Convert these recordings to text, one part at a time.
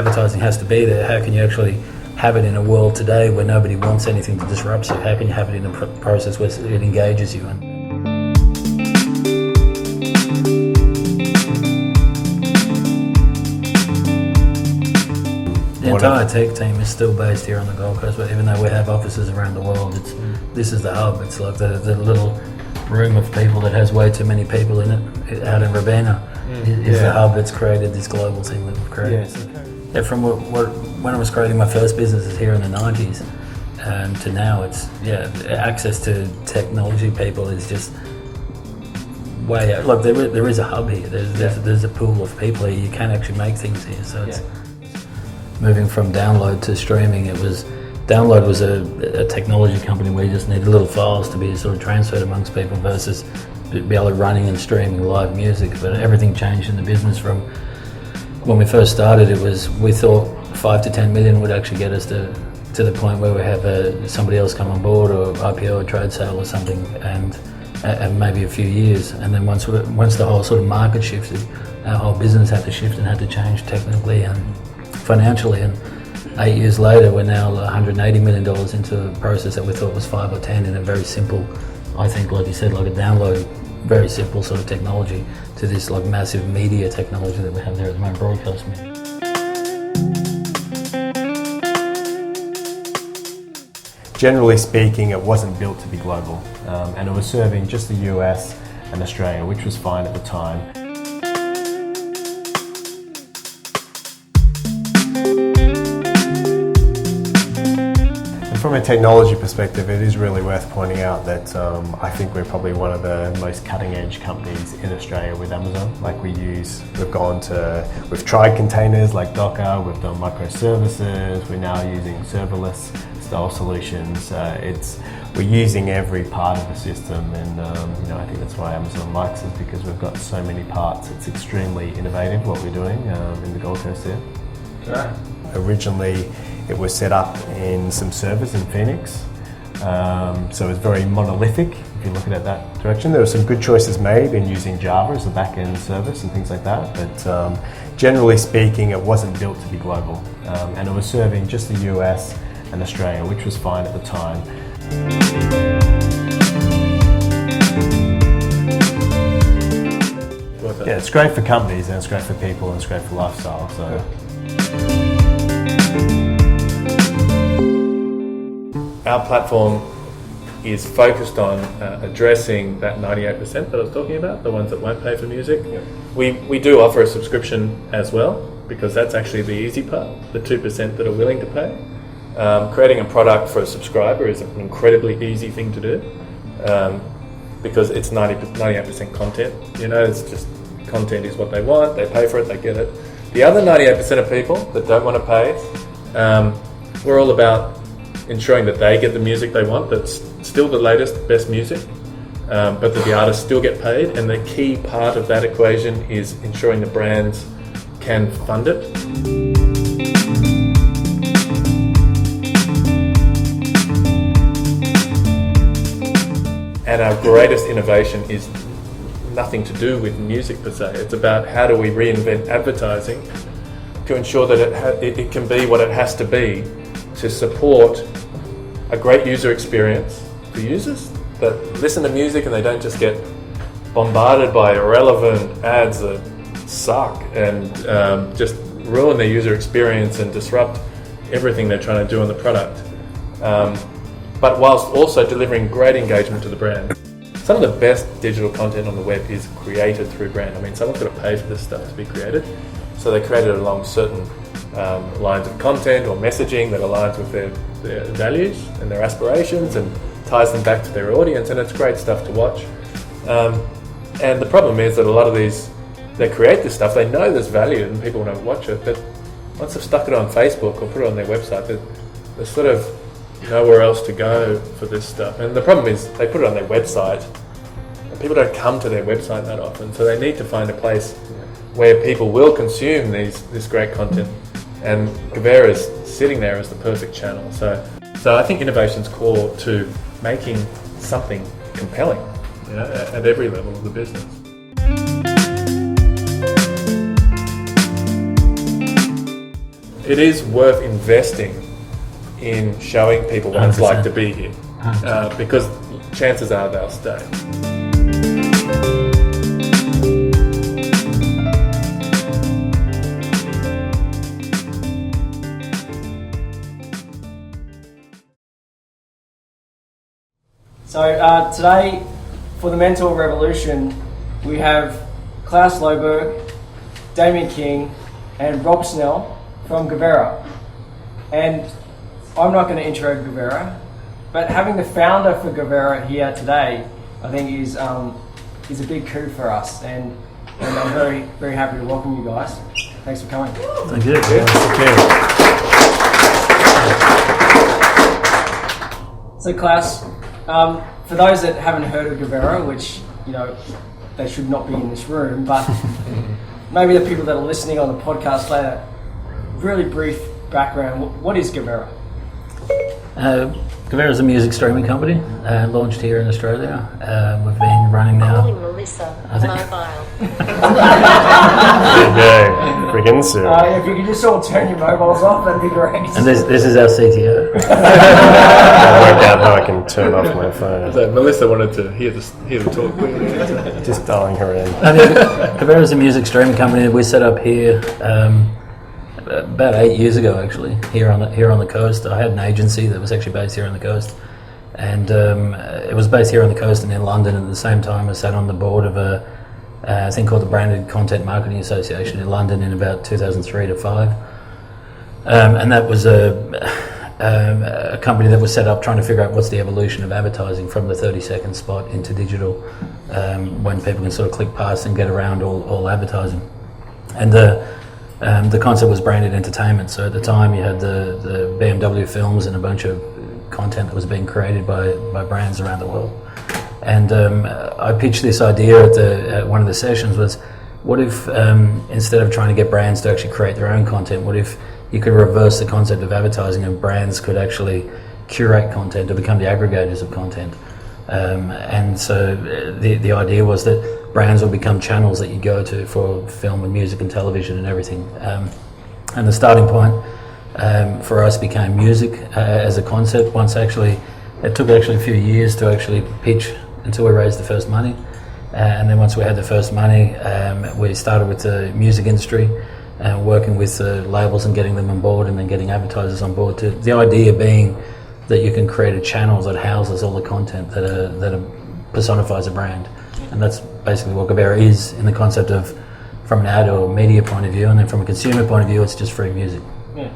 advertising has to be there, how can you actually have it in a world today where nobody wants anything to disrupt you? How can you have it in a process where it engages you? And the entire tech team is still based here on the Gold Coast, but even though we have offices around the world, this is the hub. It's like the little room of people that has way too many people in it out in Ravenna is the hub that's created this global thing that we've created. Yeah, from when I was creating my first businesses here in the 90s to now, it's access to technology people is just way out. Look, there is a hub here. There's a pool of people here. You can actually make things here. So it's moving from download to streaming. Download was a technology company where you just needed little files to be sort of transferred amongst people versus be able to running and streaming live music. But everything changed in the business from when we first started. We thought 5 to 10 million would actually get us to the point where we have somebody else come on board or IPO or trade sale or something, and maybe a few years. And then once the whole sort of market shifted, our whole business had to shift and had to change technically and financially. And 8 years later, we're now $180 million into a process that we thought was 5 or 10 in a very simple, I think, like you said, like a download, very simple sort of technology to this like massive media technology that we have there at the moment, broadcast media. Generally speaking, it wasn't built to be global, and it was serving just the US and Australia, which was fine at the time. From a technology perspective, it is really worth pointing out that I think we're probably one of the most cutting-edge companies in Australia with Amazon. Like we've tried containers like Docker, we've done microservices, we're now using serverless style solutions. We're using every part of the system, and I think that's why Amazon likes us, because we've got so many parts. It's extremely innovative what we're doing in the Gold Coast there. Right. Originally, it was set up in some servers in Phoenix, so it's very monolithic if you look at it that direction. There were some good choices made in using Java as a back-end service and things like that, but generally speaking, it wasn't built to be global, and it was serving just the US and Australia, which was fine at the time. Yeah, it's great for companies and it's great for people and it's great for lifestyle. So. Our platform is focused on addressing that 98% that I was talking about, the ones that won't pay for music. Yep. We do offer a subscription as well, because that's actually the easy part, the 2% that are willing to pay. Creating a product for a subscriber is an incredibly easy thing to do, because it's 98% content. It's just content is what they want, they pay for it, they get it. The other 98% of people that don't want to pay, we're all about ensuring that they get the music they want, that's still the latest, best music, but that the artists still get paid. And the key part of that equation is ensuring the brands can fund it. And our greatest innovation is nothing to do with music per se. It's about how do we reinvent advertising to ensure that it can be what it has to be to support a great user experience for users that listen to music and they don't just get bombarded by irrelevant ads that suck and just ruin their user experience and disrupt everything they're trying to do on the product. But whilst also delivering great engagement to the brand. Some of the best digital content on the web is created through brand. I mean, someone's got to pay for this stuff to be created. So they create it along certain lines of content or messaging that aligns with their values and their aspirations and ties them back to their audience, and it's great stuff to watch. And the problem is that a lot of they create this stuff, they know there's value and people want to watch it, but once they've stuck it on Facebook or put it on their website, there's sort of nowhere else to go for this stuff. And the problem is they put it on their website and people don't come to their website that often, so they need to find a place where people will consume this great content, and Guvera is sitting there as the perfect channel. So I think innovation's core to making something compelling, at every level of the business. it is worth investing in showing people what it's like to be here, because chances are they'll stay. So today, for the Mental Revolution, we have Claes Loberg, Damien King, and Rob Snell from Guvera. And I'm not going to intro Guvera, but having the founder for Guvera here today, I think is a big coup for us. And I'm very, very happy to welcome you guys. Thanks for coming. Thank you. So Claes, for those that haven't heard of Guvera, which, you know, they should not be in this room, but maybe the people that are listening on the podcast later, really brief background. What is Guvera? Guvera is a music streaming company, launched here in Australia. We've been running now. Calling Melissa, mobile. Friggin' soon. If you could just all turn your mobiles off, that'd be great. And this is our CTO. I worked out how I can turn off my phone. So Melissa wanted to hear the talk. Just dialing her in. Guvera is a music streaming company that we set up here about 8 years ago, actually, here on the coast. I had an agency that was actually based here on the coast, and it was based here on the coast and in London. And at the same time, I sat on the board of a thing called the Branded Content Marketing Association in London in about 2003 to 5, and that was a company that was set up trying to figure out what's the evolution of advertising from the 30-second spot into digital, when people can sort of click past and get around all advertising. And the concept was branded entertainment. So at the time, you had the BMW films and a bunch of content that was being created by brands around the world. And I pitched this idea at one of the sessions was, what if instead of trying to get brands to actually create their own content, what if you could reverse the concept of advertising and brands could actually curate content to become the aggregators of content? And so the idea was that brands will become channels that you go to for film and music and television and everything. And the starting point for us became music as a concept. It took a few years to actually pitch until we raised the first money. And then once we had the first money, we started with the music industry, working with labels and getting them on board, and then getting advertisers on board. The idea being that you can create a channel that houses all the content that personifies a brand. And that's basically what Guvera is, in the concept of from an ad or media point of view, and then from a consumer point of view, it's just free music. Yeah,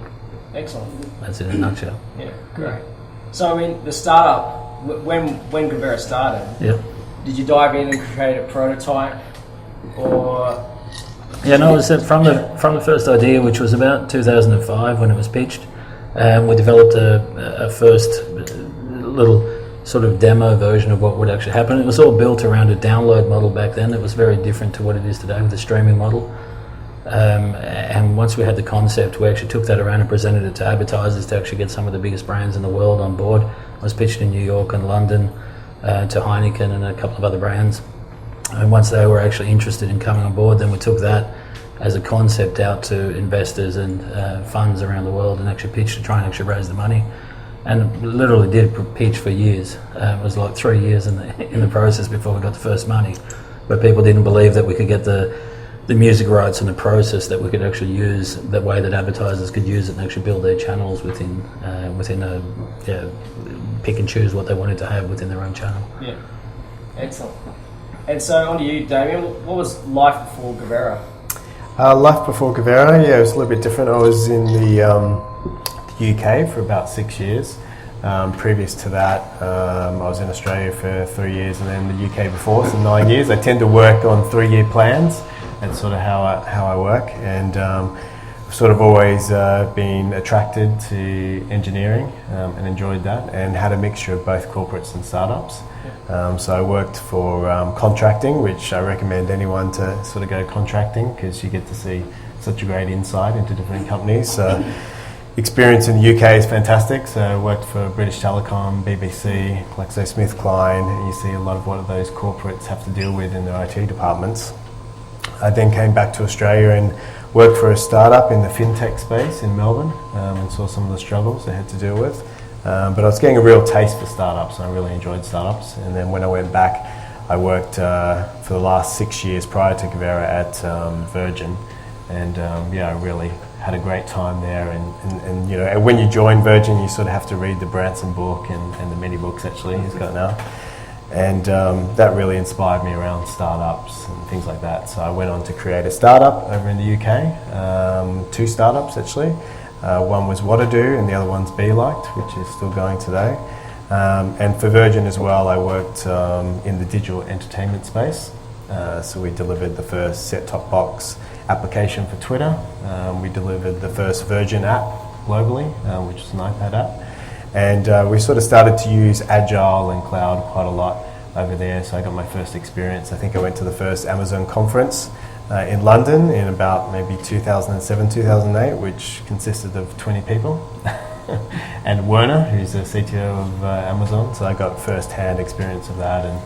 excellent. That's it in a nutshell. Yeah, great. So I mean, the startup, when Guvera started, Yep. did you dive in and create a prototype, or? Yeah, no, it was from the first idea, which was about 2005 when it was pitched. We developed a first little sort of demo version of what would actually happen. It was all built around a download model back then. It was very different to what it is today with the streaming model. And once we had the concept, we actually took that around and presented it to advertisers to actually get some of the biggest brands in the world on board. It was pitched in New York and London to Heineken and a couple of other brands. And once they were actually interested in coming on board, then we took that as a concept out to investors and funds around the world and actually pitched to try and actually raise the money. And literally did pitch for years. It was like 3 years in the process before we got the first money. But people didn't believe that we could get the music rights and the process that we could actually use, the way that advertisers could use it and actually build their channels within pick and choose what they wanted to have within their own channel. Yeah, excellent. And so on to you, Damien. What was life before Guvera? Life before Guvera, it was a little bit different. I was in the UK for about 6 years. Previous to that, I was in Australia for 3 years, and then the UK before, so 9 years. I tend to work on 3-year plans. That's sort of how I work, and sort of always been attracted to engineering and enjoyed that, and had a mixture of both corporates and startups. So I worked for contracting, which I recommend anyone to sort of go contracting, because you get to see such a great insight into different companies. So experience in the UK is fantastic. So I worked for British Telecom, BBC, GlaxoSmithKline, and you see a lot of what those corporates have to deal with in their IT departments. I then came back to Australia and worked for a startup in the fintech space in Melbourne and saw some of the struggles they had to deal with. But I was getting a real taste for startups, and I really enjoyed startups. And then when I went back, I worked for the last 6 years prior to Guvera at Virgin, and I really had a great time there. And you know, when you join Virgin, you sort of have to read the Branson book and the many books actually he's got now. And that really inspired me around startups and things like that. So I went on to create a startup over in the UK, 2 startups actually. One was What to Do and the other one's Be Liked, which is still going today. And for Virgin as well, I worked in the digital entertainment space. So we delivered the first set-top box application for Twitter. We delivered the first Virgin app globally, which is an iPad app. And we sort of started to use Agile and cloud quite a lot over there. So I got my first experience. I think I went to the first Amazon conference in London in about maybe 2007, 2008, which consisted of 20 people. And Werner, who's the CTO of Amazon. So I got first-hand experience of that and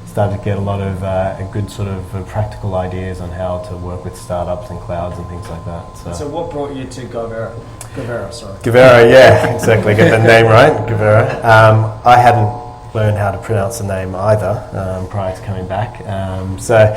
started to get a lot of good sort of practical ideas on how to work with startups and clouds and things like that. So what brought you to Guvera? Guvera, yeah, exactly. Get the name right, Guvera. I hadn't learned how to pronounce the name either prior to coming back. So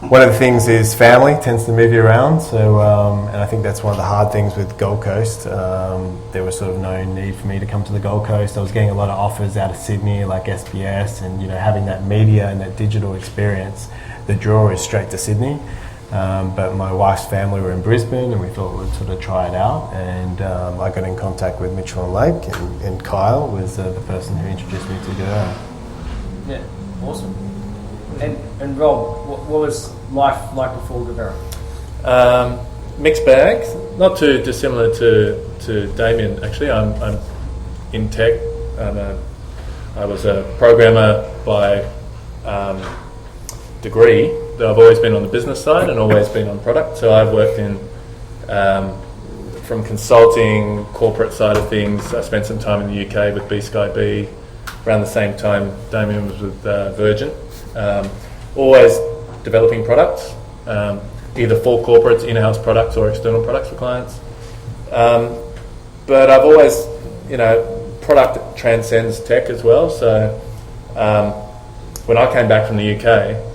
one of the things is family tends to move you around. So and I think that's one of the hard things with Gold Coast. There was sort of no need for me to come to the Gold Coast. I was getting a lot of offers out of Sydney, like SBS, and you know, having that media and that digital experience. The draw is straight to Sydney. But my wife's family were in Brisbane, and we thought we'd sort of try it out. And I got in contact with Mitchell and Lake, and Kyle was the person who introduced me to Guvera. Yeah, awesome. And Rob, what was life like before Guvera? Mixed bag, not too dissimilar to Damien. Actually, I'm in tech. I was a programmer by degree. I've always been on the business side and always been on product. So I've worked in from consulting, corporate side of things. I spent some time in the UK with B Sky B. Around the same time, Damien was with Virgin. Always developing products, either for corporates, in-house products, or external products for clients. But I've always, you know, product transcends tech as well. So when I came back from the UK,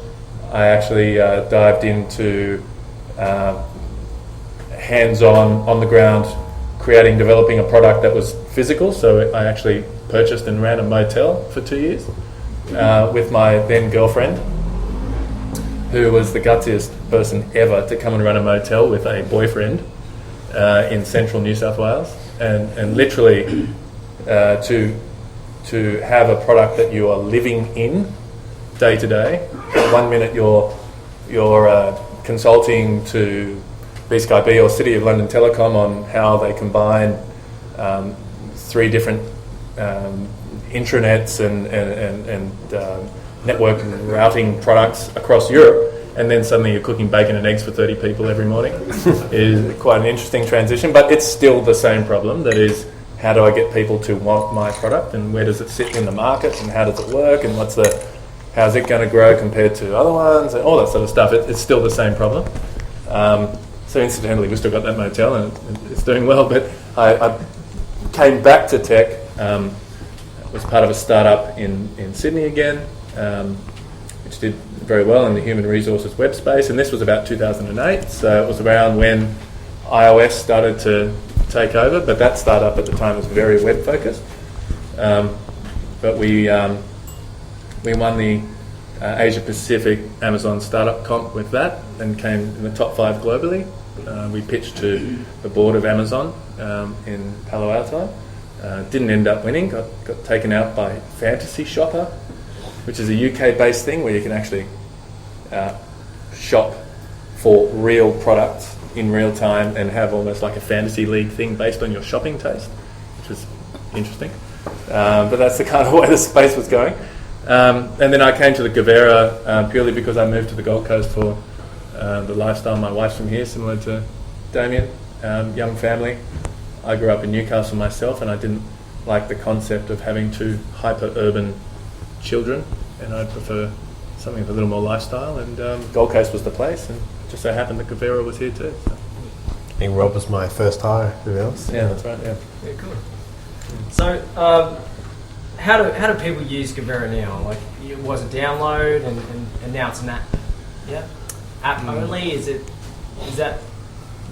I actually dived into hands-on, on the ground, developing a product that was physical. So I actually purchased and ran a motel for 2 years with my then girlfriend, who was the gutsiest person ever to come and run a motel with a boyfriend in central New South Wales, and literally to have a product that you are living in day to day. 1 minute you're consulting to B Sky B or City of London Telecom on how they combine 3 different intranets and network routing products across Europe, and then suddenly you're cooking bacon and eggs for 30 people every morning. Is quite an interesting transition, but it's still the same problem. That is, how do I get people to want my product, and where does it sit in the market, and how does it work, and how's it going to grow compared to other ones, and all that sort of stuff. It's still the same problem. So incidentally, we've still got that motel, and it's doing well, but I came back to tech. Was part of a startup in Sydney again, which did very well in the human resources web space, and this was about 2008, so it was around when iOS started to take over, but that startup at the time was very web focused. But we won the Asia Pacific Amazon Startup Comp with that, and came in the top 5 globally. We pitched to the board of Amazon in Palo Alto. Didn't end up winning, got taken out by Fantasy Shopper, which is a UK-based thing where you can actually shop for real products in real time and have almost like a fantasy league thing based on your shopping taste, which was interesting. But that's the kind of way the space was going. And then I came to the Guvera purely because I moved to the Gold Coast for the lifestyle. My wife's from here, similar to Damien, young family. I grew up in Newcastle myself, and I didn't like the concept of having 2 hyper-urban children, and I prefer something with a little more lifestyle, and Gold Coast was the place, and it just so happened that Guvera was here too. So. I think Rob was my first hire. Who else? Yeah, that's right. Yeah. Yeah, good. So, how do people use Guvera now? Like, it was a download, and now it's an app. Yeah, app only. Is that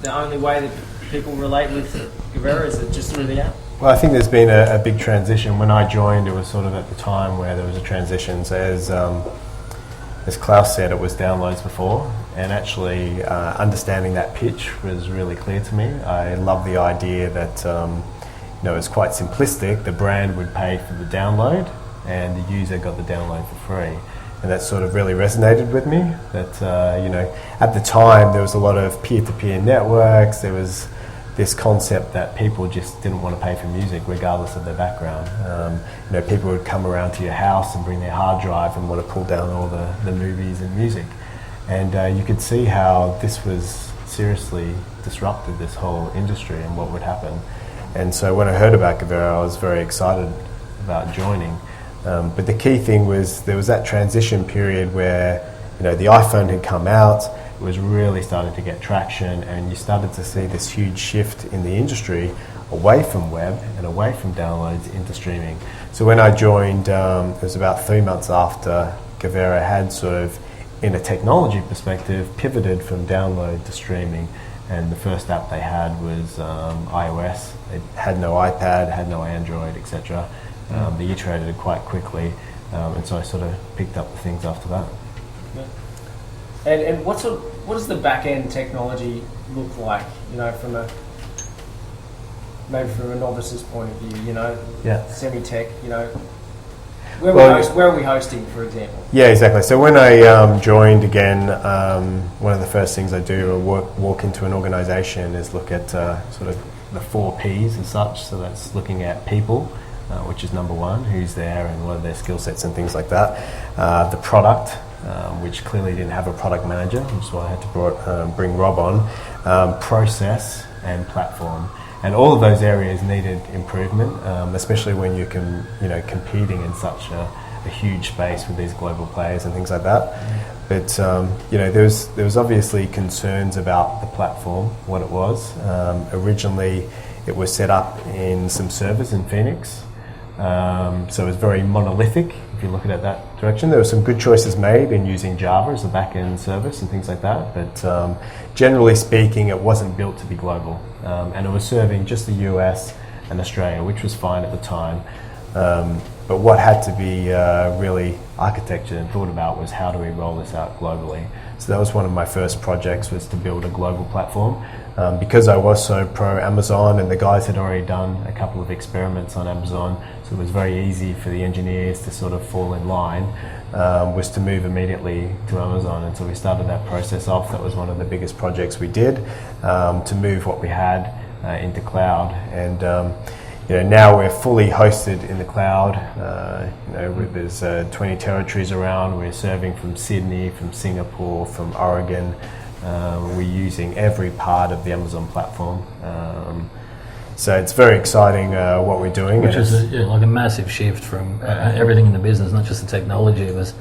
the only way that people relate with Guvera? Is it just through the app? Well, I think there's been a big transition. When I joined, it was sort of at the time where there was a transition. So as Claes said, it was downloads before, and actually understanding that pitch was really clear to me. I love the idea that it's quite simplistic. The brand would pay for the download, and the user got the download for free. And that sort of really resonated with me. That at the time there was a lot of peer-to-peer networks. There was this concept that people just didn't want to pay for music regardless of their background. People would come around to your house and bring their hard drive and want to pull down all the movies and music. And you could see how this was seriously disrupted this whole industry and what would happen. And so when I heard about Guvera, I was very excited about joining. But the key thing was there was that transition period where the iPhone had come out. It was really starting to get traction, and you started to see this huge shift in the industry away from web and away from downloads into streaming. So when I joined, it was about 3 months after Guvera had sort of, in a technology perspective, pivoted from download to streaming. And the first app they had was iOS. It had no iPad, had no Android, etc. They iterated it quite quickly, and so I sort of picked up the things after that. And what does the back end technology look like? From a novice's point of view. Semi-tech. Where are we hosting, for example? Yeah, exactly. So when I joined again, one of the first things I do walk into an organisation is look at sort of the 4 Ps as such. So that's looking at people, which is number one, who's there and what are their skill sets and things like that. The product, which clearly didn't have a product manager, which is why I had to bring Rob on. Process and platform. And all of those areas needed improvement, especially when you're competing in such a huge space with these global players and things like that. But there was obviously concerns about the platform, what it was. Originally, it was set up in some servers in Phoenix, so it was very monolithic. If you look at it that direction, there were some good choices made in using Java as a back-end service and things like that. But generally speaking, it wasn't built to be global. And it was serving just the US and Australia, which was fine at the time. But what had to be really architected and thought about was how do we roll this out globally. So that was one of my first projects, was to build a global platform. Because I was so pro Amazon and the guys had already done a couple of experiments on Amazon, so it was very easy for the engineers to sort of fall in line, was to move immediately to Amazon. And so we started that process off. That was one of the biggest projects we did, to move what we had into cloud. And now we're fully hosted in the cloud. There's 20 territories around. We're serving from Sydney, from Singapore, from Oregon. We're using every part of the Amazon platform. So it's very exciting what we're doing. Which is like a massive shift from everything in the business, not just the technology. It was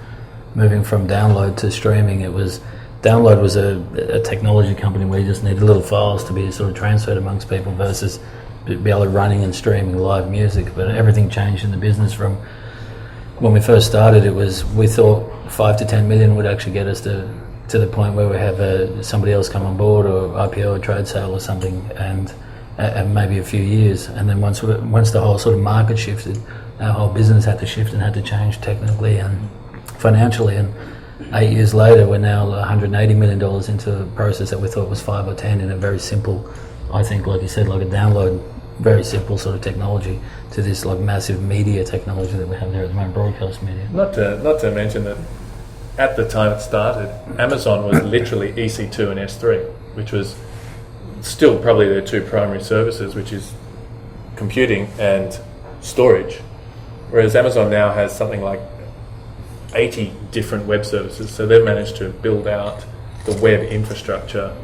moving from download to streaming. Download was a technology company where you just needed little files to be sort of transferred amongst people versus be able to running and streaming live music. But everything changed in the business from when we first started. We thought 5 to 10 million would actually get us to the point where we have somebody else come on board, or IPO or trade sale or something, and maybe a few years. And then once the whole sort of market shifted, our whole business had to shift and had to change technically and financially. And 8 years later, we're now $180 million into a process that we thought was 5 or 10 in a very simple, I think, like you said, like a download, very simple sort of technology, to this like massive media technology that we have there at the moment, broadcast media. Not to mention that at the time it started, Amazon was literally EC2 and S3, which was still probably their 2 primary services, which is computing and storage. Whereas Amazon now has something like 80 different web services, so they've managed to build out the web infrastructure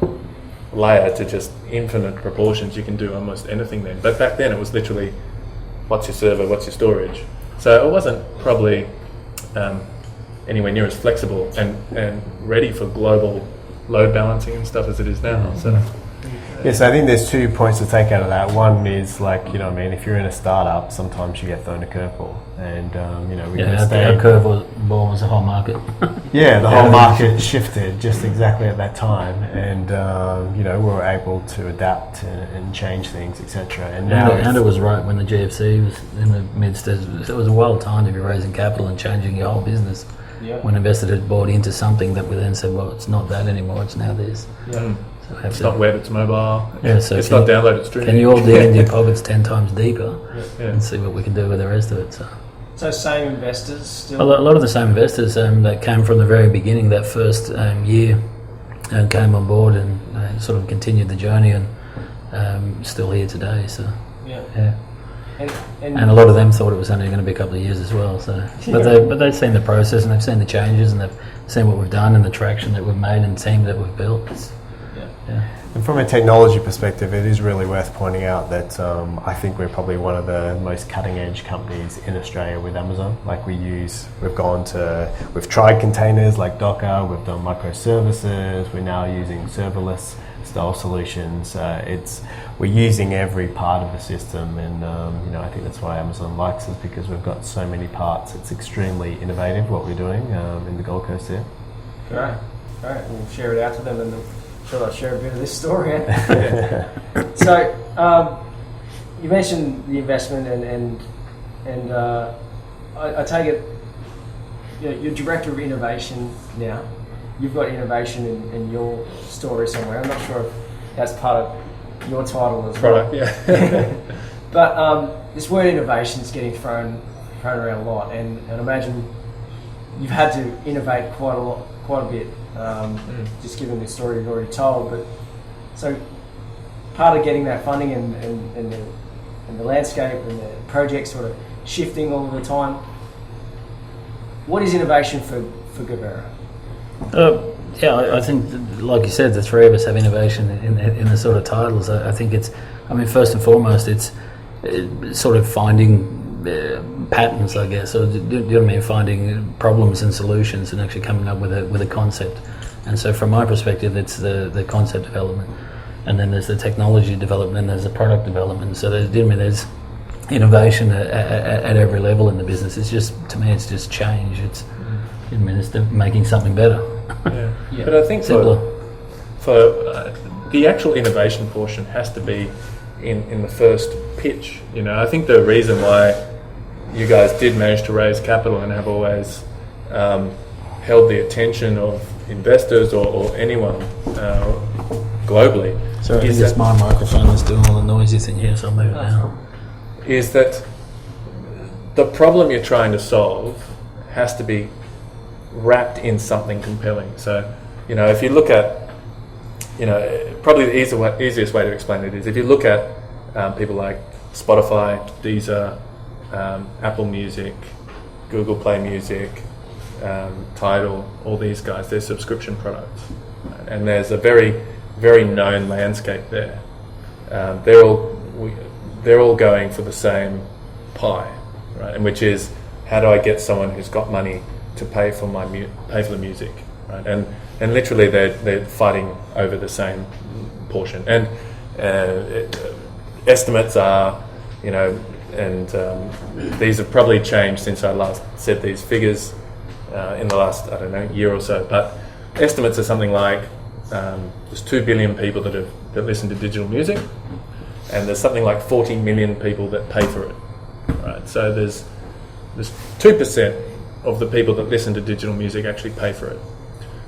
layer to just infinite proportions. You can do almost anything then. But back then it was literally, what's your server, what's your storage? So it wasn't probably anywhere near as flexible and ready for global load balancing and stuff as it is now. So Yes, I think there's 2 points to take out of that. One is if you're in a startup, sometimes you get thrown a curveball, and we can stay. Our curveball was the whole market. Yeah, the whole market shifted just exactly at that time, and we were able to adapt and change things, etc. And now, and it was right when the GFC was in the midst. It was a wild time to be raising capital and changing your whole business. Yeah. When investors had bought into something that we then said, well, it's not that anymore, it's now this. Yeah. So It's not web, it's mobile. Yeah, so it's not download, it's streaming. Can you all dig into your pockets 10 times deeper Yeah. and see what we can do with the rest of it? So same investors still? A lot of the same investors that came from the very beginning, that first year, and came on board and sort of continued the journey, and still here today. So Yeah. And a lot of them thought it was only going to be a couple of years as well. So, but they've seen the process and they've seen the changes and they've seen what we've done and the traction that we've made and the team that we've built. Yeah. And from a technology perspective, it is really worth pointing out that I think we're probably one of the most cutting edge companies in Australia with Amazon. We've tried containers like Docker, we've done microservices, we're now using serverless style solutions. We're using every part of the system, and I think that's why Amazon likes us, because we've got so many parts. It's extremely innovative what we're doing in the Gold Coast there. Great. We'll share it out to them, and I'll share a bit of this story. So, you mentioned the investment, and I take it you're director of innovation now. You've got innovation in your story somewhere. I'm not sure if that's part of your title as well. Product, yeah. But this word innovation is getting thrown around a lot, and I imagine you've had to innovate quite a bit, just given the story you've already told. But so part of getting that funding and the landscape and the project sort of shifting all the time. What is innovation for Guvera? I think, like you said, the three of us have innovation in the sort of titles. I think first and foremost, it's sort of finding patterns, I guess. So, do you know what I mean? Finding problems and solutions and actually coming up with a concept. And so, from my perspective, it's the concept development, and then there's the technology development, and there's the product development. So, there's innovation at every level in the business. It's just, to me, it's just change. It's making something better. Yeah. But I think for the actual innovation portion has to be in the first pitch. I think the reason why you guys did manage to raise capital and have always held the attention of investors or anyone globally. Sorry, I think it's my microphone that's doing all the noisy thing here, so I'll move it now. Is that the problem you're trying to solve has to be wrapped in something compelling. So, if you look at, probably the easiest way to explain it is if you look at people like Spotify, Deezer, Apple Music, Google Play Music, Tidal, all these guys, they're subscription products. And there's a very, very known landscape there. They're all going for the same pie, right? And which is, how do I get someone who's got money to pay for the music, right? And literally they're fighting over the same portion. And estimates are, these have probably changed since I last said these figures in the last, year or so. But estimates are something like there's 2 billion people that listen to digital music, and there's something like 40 million people that pay for it, right? So there's 2% of the people that listen to digital music actually pay for it.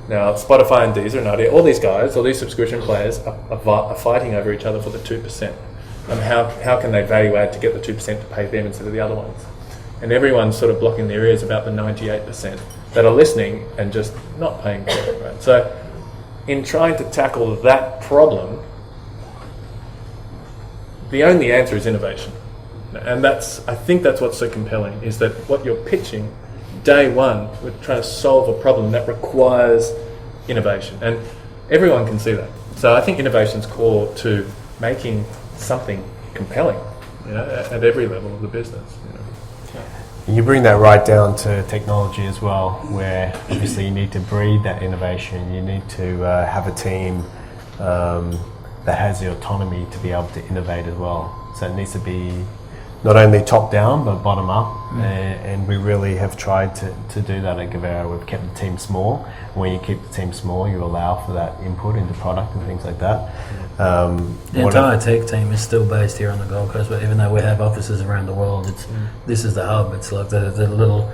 Now, Spotify and Deezer and Audio, all these guys, all these subscription players are fighting over each other for the 2%. And how can they value add to get the 2% to pay them instead of the other ones? And everyone's sort of blocking their ears about the 98% that are listening and just not paying for it, right? So in trying to tackle that problem, the only answer is innovation. And I think that's what's so compelling, is that what you're pitching, day one, we're trying to solve a problem that requires innovation. And everyone can see that. So I think innovation's core to making something compelling, at every level of the business. You bring that right down to technology as well, where obviously you need to breed that innovation. You need to have a team that that has the autonomy to be able to innovate as well. So it needs to be not only top down but bottom up, and we really have tried to do that at Guvera. We've kept the team small. When you keep the team small, you allow for that input into product and things like that. The entire tech team is still based here on the Gold Coast, but even though we have offices around the world, this is the hub. It's like the little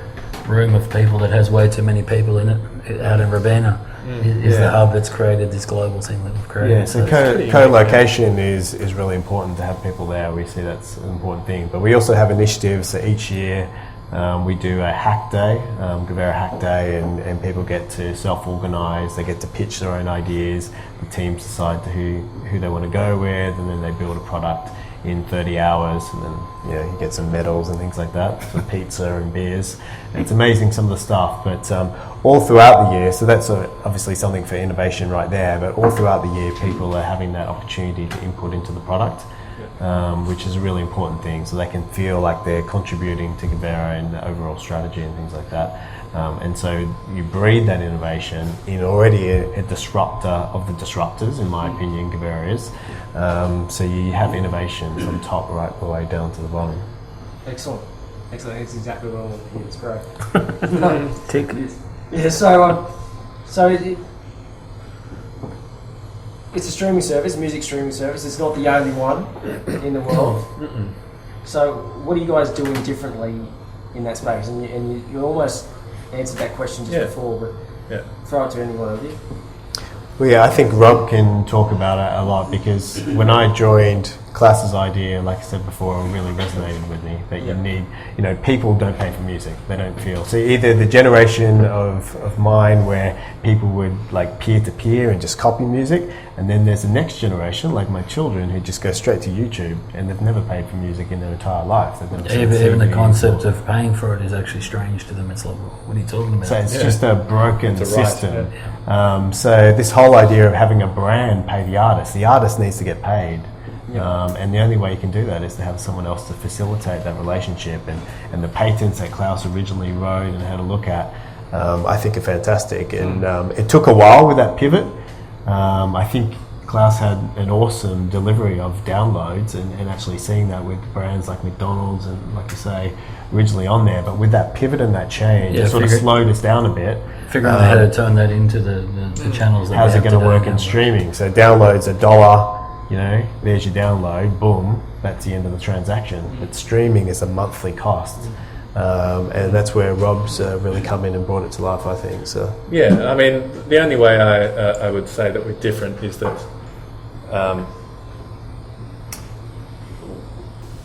room of people that has way too many people in it out in Robina. Is the hub that's created this global thing that we've created. Yeah, so co-location is really important to have people there. We see that's an important thing. But we also have initiatives. So each year we do a hack day, Guvera hack day, and people get to self-organise. They get to pitch their own ideas. The teams decide who they want to go with, and then they build a product in 30 hours, and then you get some medals and things like that for pizza and beers. And it's amazing, some of the stuff, but all throughout the year, so that's obviously something for innovation right there, but all throughout the year people are having that opportunity to input into the product, which is a really important thing, so they can feel like they're contributing to Guvera and the overall strategy and things like that. And so you breed that innovation in already a disruptor of the disruptors, in my opinion, Guvera is. So you have innovation from top right the way down to the bottom. Excellent. That's exactly what I want to hear. It's great. Tick. Yeah, so it's a streaming service, music streaming service. It's not the only one in the world. So what are you guys doing differently in that space? And you almost answered that question just before, but throw it to any one of you. Well, yeah, I think Rob can talk about it a lot, because when I joined, Claes's idea, like I said before, really resonated with me, that you need, people don't pay for music. They don't feel. So either the generation of mine where people would like peer-to-peer and just copy music, and then there's the next generation, like my children, who just go straight to YouTube, and they've never paid for music in their entire life. They've never Even the concept of paying for it is actually strange to them. It's like, what are you talking about? So it's just a broken system. So this whole idea of having a brand pay the artist needs to get paid. And the only way you can do that is to have someone else to facilitate that relationship, and the patents that Claes originally wrote and had to look at, I think are fantastic. And it took a while with that pivot. I think Claes had an awesome delivery of downloads, and actually seeing that with brands like McDonald's and, like you say, originally on there, but with that pivot and that change, it sort of slowed us down a bit. Figuring out how to turn that into the channels. How's it going to work in streaming? So downloads $1. There's your download, boom, that's the end of the transaction. But streaming is a monthly cost, and that's where Rob's really come in and brought it to life, I think. So yeah, I mean, the only way I would say that we're different is that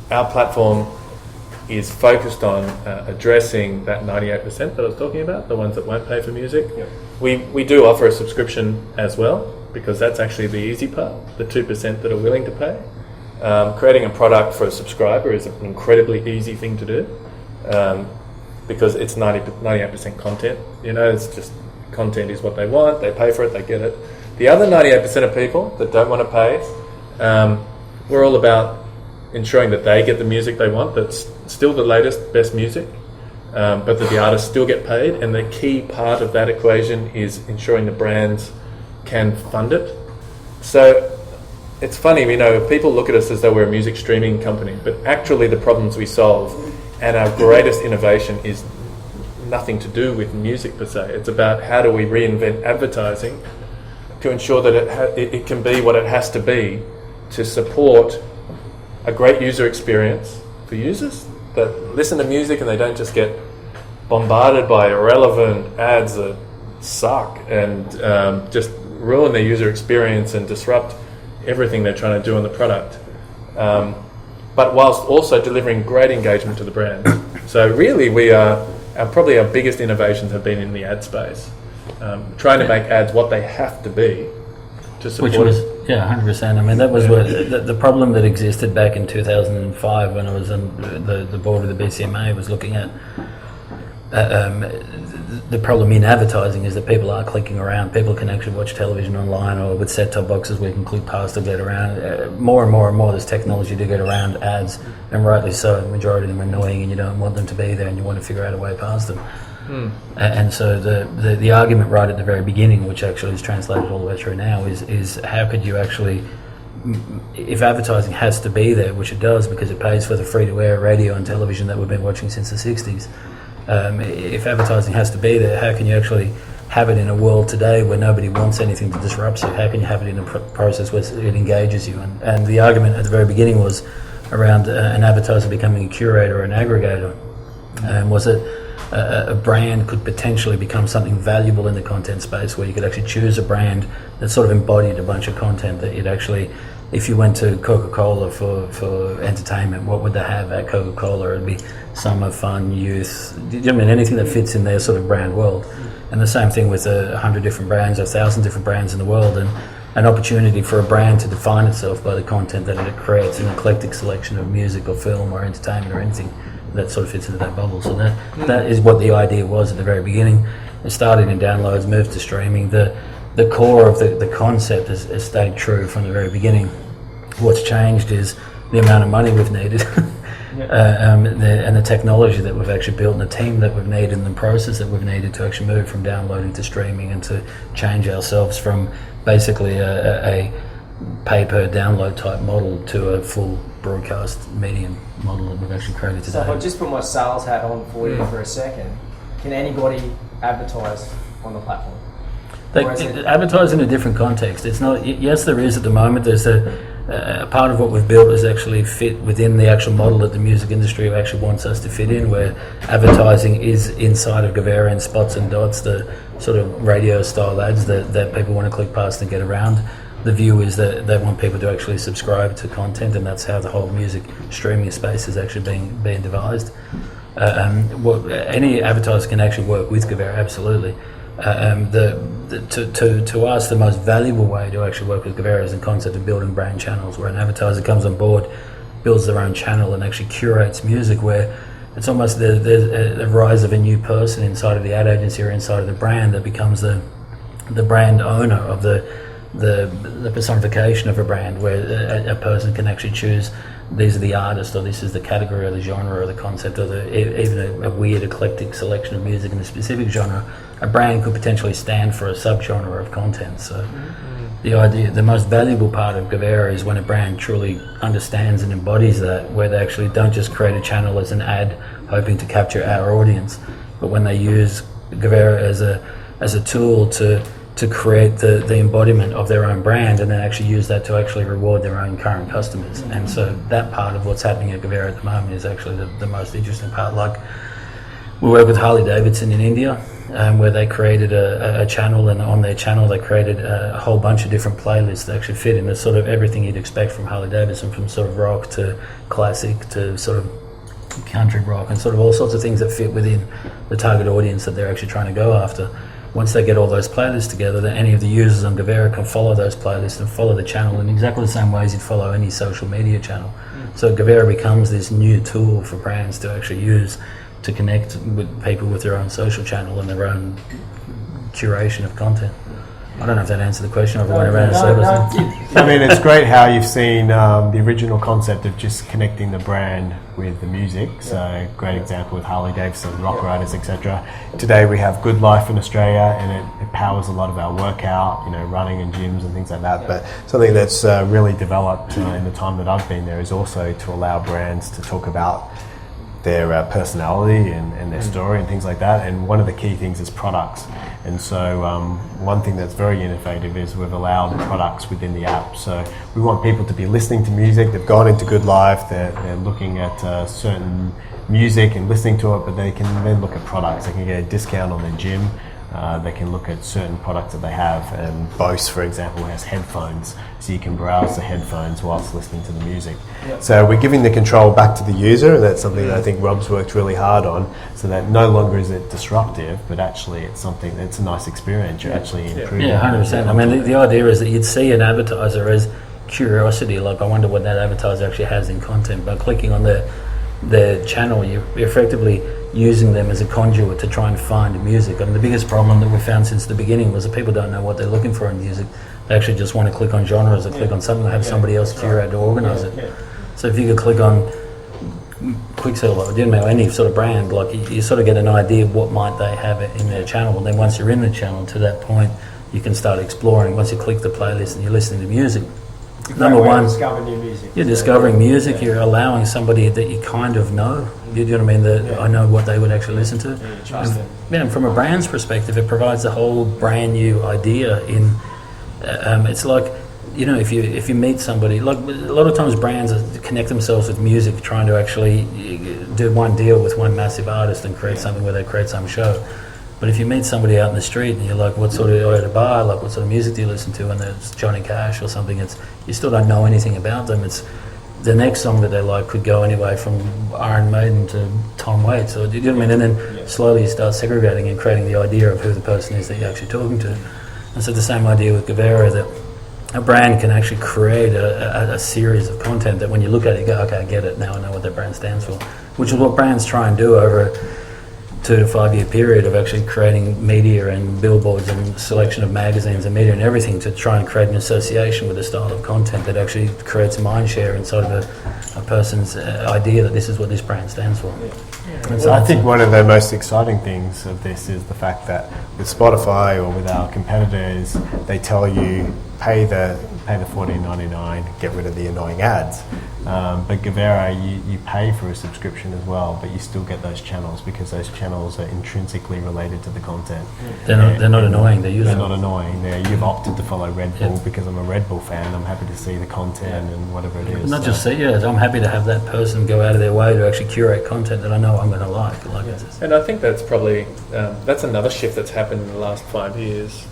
our platform is focused on addressing that 98% that I was talking about, the ones that won't pay for music. We do offer a subscription as well, because that's actually the easy part, the 2% that are willing to pay. Creating a product for a subscriber is an incredibly easy thing to do, because it's 98% content. It's just content is what they want, they pay for it, they get it. The other 98% of people that don't want to pay, we're all about ensuring that they get the music they want, that's still the latest, best music, but that the artists still get paid. And the key part of that equation is ensuring the brands can fund it. So it's funny, people look at us as though we're a music streaming company, but actually the problems we solve and our greatest innovation is nothing to do with music per se. It's about how do we reinvent advertising to ensure that it can be what it has to be to support a great user experience for users that listen to music and they don't just get bombarded by irrelevant ads that suck and just ruin their user experience and disrupt everything they're trying to do on the product, but whilst also delivering great engagement to the brand. So really probably our biggest innovations have been in the ad space, trying to make ads what they have to be to support. Which was 100%. I mean, that was what the problem that existed back in 2005 when I was on the board of the BCMA was looking at. The problem in advertising is that people are clicking around. People can actually watch television online, or with set-top boxes we can click past to get around. More and more and more there's technology to get around ads, and rightly so. The majority of them are annoying and you don't want them to be there and you want to figure out a way past them. And so the argument right at the very beginning, which actually is translated all the way through now, is how could you actually if advertising has to be there, which it does because it pays for the free-to-air radio and television that we've been watching since the 60s, if advertising has to be there, how can you actually have it in a world today where nobody wants anything to disrupt you? How can you have it in a process where it engages you? And the argument at the very beginning was around an advertiser becoming a curator or an aggregator. Was it a brand could potentially become something valuable in the content space where you could actually choose a brand that sort of embodied a bunch of content that you'd actually, if you went to Coca-Cola for entertainment, what would they have at Coca-Cola? It'd be summer, fun, youth, anything that fits in their sort of brand world. And the same thing with 100 different brands, 1,000 different brands in the world, and an opportunity for a brand to define itself by the content that it creates, an eclectic selection of music or film or entertainment or anything that sort of fits into that bubble. So that is what the idea was at the very beginning. It started in downloads, moved to streaming. The core of the concept has stayed true from the very beginning. What's changed is the amount of money we've needed and the technology that we've actually built and the team that we've needed and the process that we've needed to actually move from downloading to streaming and to change ourselves from basically a pay-per-download type model to a full broadcast medium model that we've actually created today. So if I just put my sales hat on for you for a second, can anybody advertise on the platform? They advertise in a different context. It's not. Yes, there is at the moment. There's a part of what we've built is actually fit within the actual model that the music industry actually wants us to fit in, where advertising is inside of Guvera and spots and dots, the sort of radio style ads that people want to click past and get around. The view is that they want people to actually subscribe to content, and that's how the whole music streaming space is actually being devised. Any advertiser can actually work with Guvera, absolutely. To us, the most valuable way to actually work with Guvera is the concept of building brand channels, where an advertiser comes on board, builds their own channel, and actually curates music, where it's almost the rise of a new person inside of the ad agency or inside of the brand that becomes the brand owner of the personification of a brand, where a person can actually choose these are the artists, or this is the category or the genre or the concept, or even a weird eclectic selection of music in a specific genre. A brand could potentially stand for a subgenre of content. So the most valuable part of Guvera is when a brand truly understands and embodies that, where they actually don't just create a channel as an ad hoping to capture our audience, but when they use Guvera as a tool to create the embodiment of their own brand, and then actually use that to actually reward their own current customers. And so that part of what's happening at Guvera at the moment is actually the most interesting part. Like, we work with Harley Davidson in India, where they created a channel, and on their channel they created a whole bunch of different playlists that actually fit into sort of everything you'd expect from Harley Davidson, from sort of rock to classic to sort of country rock, and sort of all sorts of things that fit within the target audience that they're actually trying to go after. Once they get all those playlists together, then any of the users on Guvera can follow those playlists and follow the channel in exactly the same ways you'd follow any social media channel. So Guvera becomes this new tool for brands to actually use to connect with people with their own social channel and their own curation of content. I don't know if that answered the question. I went around in circles. I mean, it's great how you've seen the original concept of just connecting the brand with the music. So, great example with Harley Davidson, rock riders, etc. Today we have Good Life in Australia, and it powers a lot of our workout, running and gyms and things like that. But something that's really developed in the time that I've been there is also to allow brands to talk about their personality and their story and things like that. And one of the key things is products. And so one thing that's very innovative is we've allowed products within the app. So we want people to be listening to music. They've gone into Good Life. They're looking at certain music and listening to it, but they can then look at products. They can get a discount on their gym. They can look at certain products that they have. And Bose, for example, has headphones, so you can browse the headphones whilst listening to the music. Yep. So we're giving the control back to the user, and that's something that I think Rob's worked really hard on, so that no longer is it disruptive, but actually it's something that's a nice experience. You're actually improving. Yeah, 100%. I mean, the idea is that you'd see an advertiser as curiosity, like, I wonder what that advertiser actually has in content. By clicking on their channel, you're effectively using them as a conduit to try and find music. I mean, the biggest problem that we've found since the beginning was that people don't know what they're looking for in music. They actually just want to click on genres or click on something and have somebody else curate or organise it. So if you could click on Quicksilver or any sort of brand, like, you sort of get an idea of what might they have in their channel. And then once you're in the channel, to that point, you can start exploring. Once you click the playlist and you're listening to music, Number one, discover new music. you're discovering music. You're allowing somebody that you kind of know. You know what I mean? That I know what they would actually listen to. Trust them. Yeah, and from a brand's perspective, it provides a whole brand new idea. It's like, you know, if you meet somebody, like a lot of times brands connect themselves with music, trying to actually do one deal with one massive artist and create something where they create some show. But if you meet somebody out in the street and you're like, what sort of, or at a bar, like what sort of music do you listen to? And it's Johnny Cash or something. You still don't know anything about them. It's the next song that they like could go anyway from Iron Maiden to Tom Waits. Or, do you know what I mean? And then slowly you start segregating and creating the idea of who the person is that you're actually talking to. And so the same idea with Guvera, that a brand can actually create a series of content that when you look at it, you go, okay, I get it. Now I know what that brand stands for. Which is what brands try and do over 2 to 5 year period of actually creating media and billboards and selection of magazines and media and everything to try and create an association with a style of content that actually creates mind share inside of a person's idea that this is what this brand stands for. And so I think one of the most exciting things of this is the fact that with Spotify or with our competitors, they tell you pay the $14.99, get rid of the annoying ads. But Guvera, you pay for a subscription as well, but you still get those channels because those channels are intrinsically related to the content. They're not annoying. They're not annoying. You've opted to follow Red Bull because I'm a Red Bull fan. I'm happy to see the content and whatever it is. Not just see it. I'm happy to have that person go out of their way to actually curate content that I know I'm going to like. And I think that's probably that's another shift that's happened in the last 5 years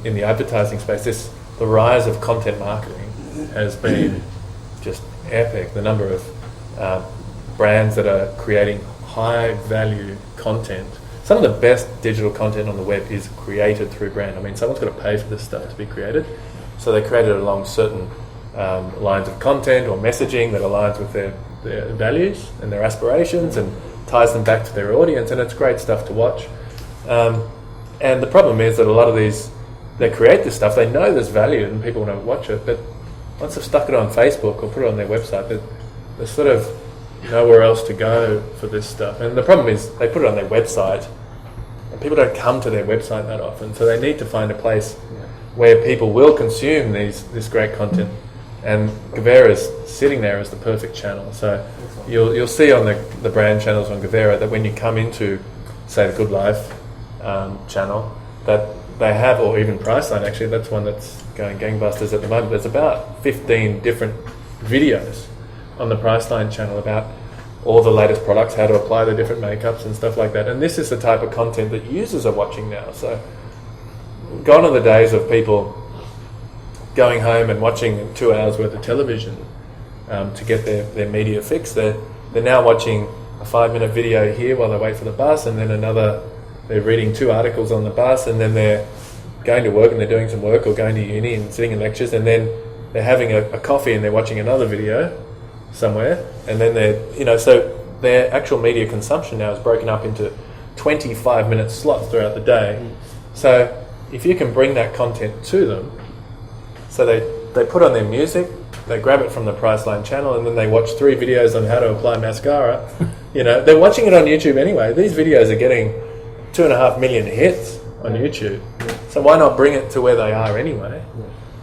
in the advertising space. The rise of content marketing has been just epic. The number of brands that are creating high value content. Some of the best digital content on the web is created through brand. I mean, someone's got to pay for this stuff to be created. So they create it along certain lines of content or messaging that aligns with their values and their aspirations and ties them back to their audience, and it's great stuff to watch. And the problem is that a lot of these, they create this stuff, they know there's value and people want to watch it, but once they've stuck it on Facebook or put it on their website, there's sort of nowhere else to go for this stuff. And the problem is they put it on their website and people don't come to their website that often, so they need to find a place where people will consume this great content. And Guvera's sitting there as the perfect channel. So you'll see on the brand channels on Guvera that when you come into, say, the Good Life channel, that they have, or even Priceline actually, that's one that's going gangbusters at the moment. There's about 15 different videos on the Priceline channel about all the latest products, how to apply the different makeups and stuff like that. And this is the type of content that users are watching now. So gone are the days of people going home and watching 2 hours worth of television to get their media fix. They're now watching a 5-minute video here while they wait for the bus, and then they're reading 2 articles on the bus, and then they're going to work and they're doing some work or going to uni and sitting in lectures, and then they're having a coffee and they're watching another video somewhere, and then so their actual media consumption now is broken up into 25-minute slots throughout the day. So if you can bring that content to them, so they put on their music, they grab it from the Priceline channel, and then they watch 3 videos on how to apply mascara. They're watching it on YouTube anyway. These videos are getting 2.5 million hits on YouTube. So why not bring it to where they are anyway?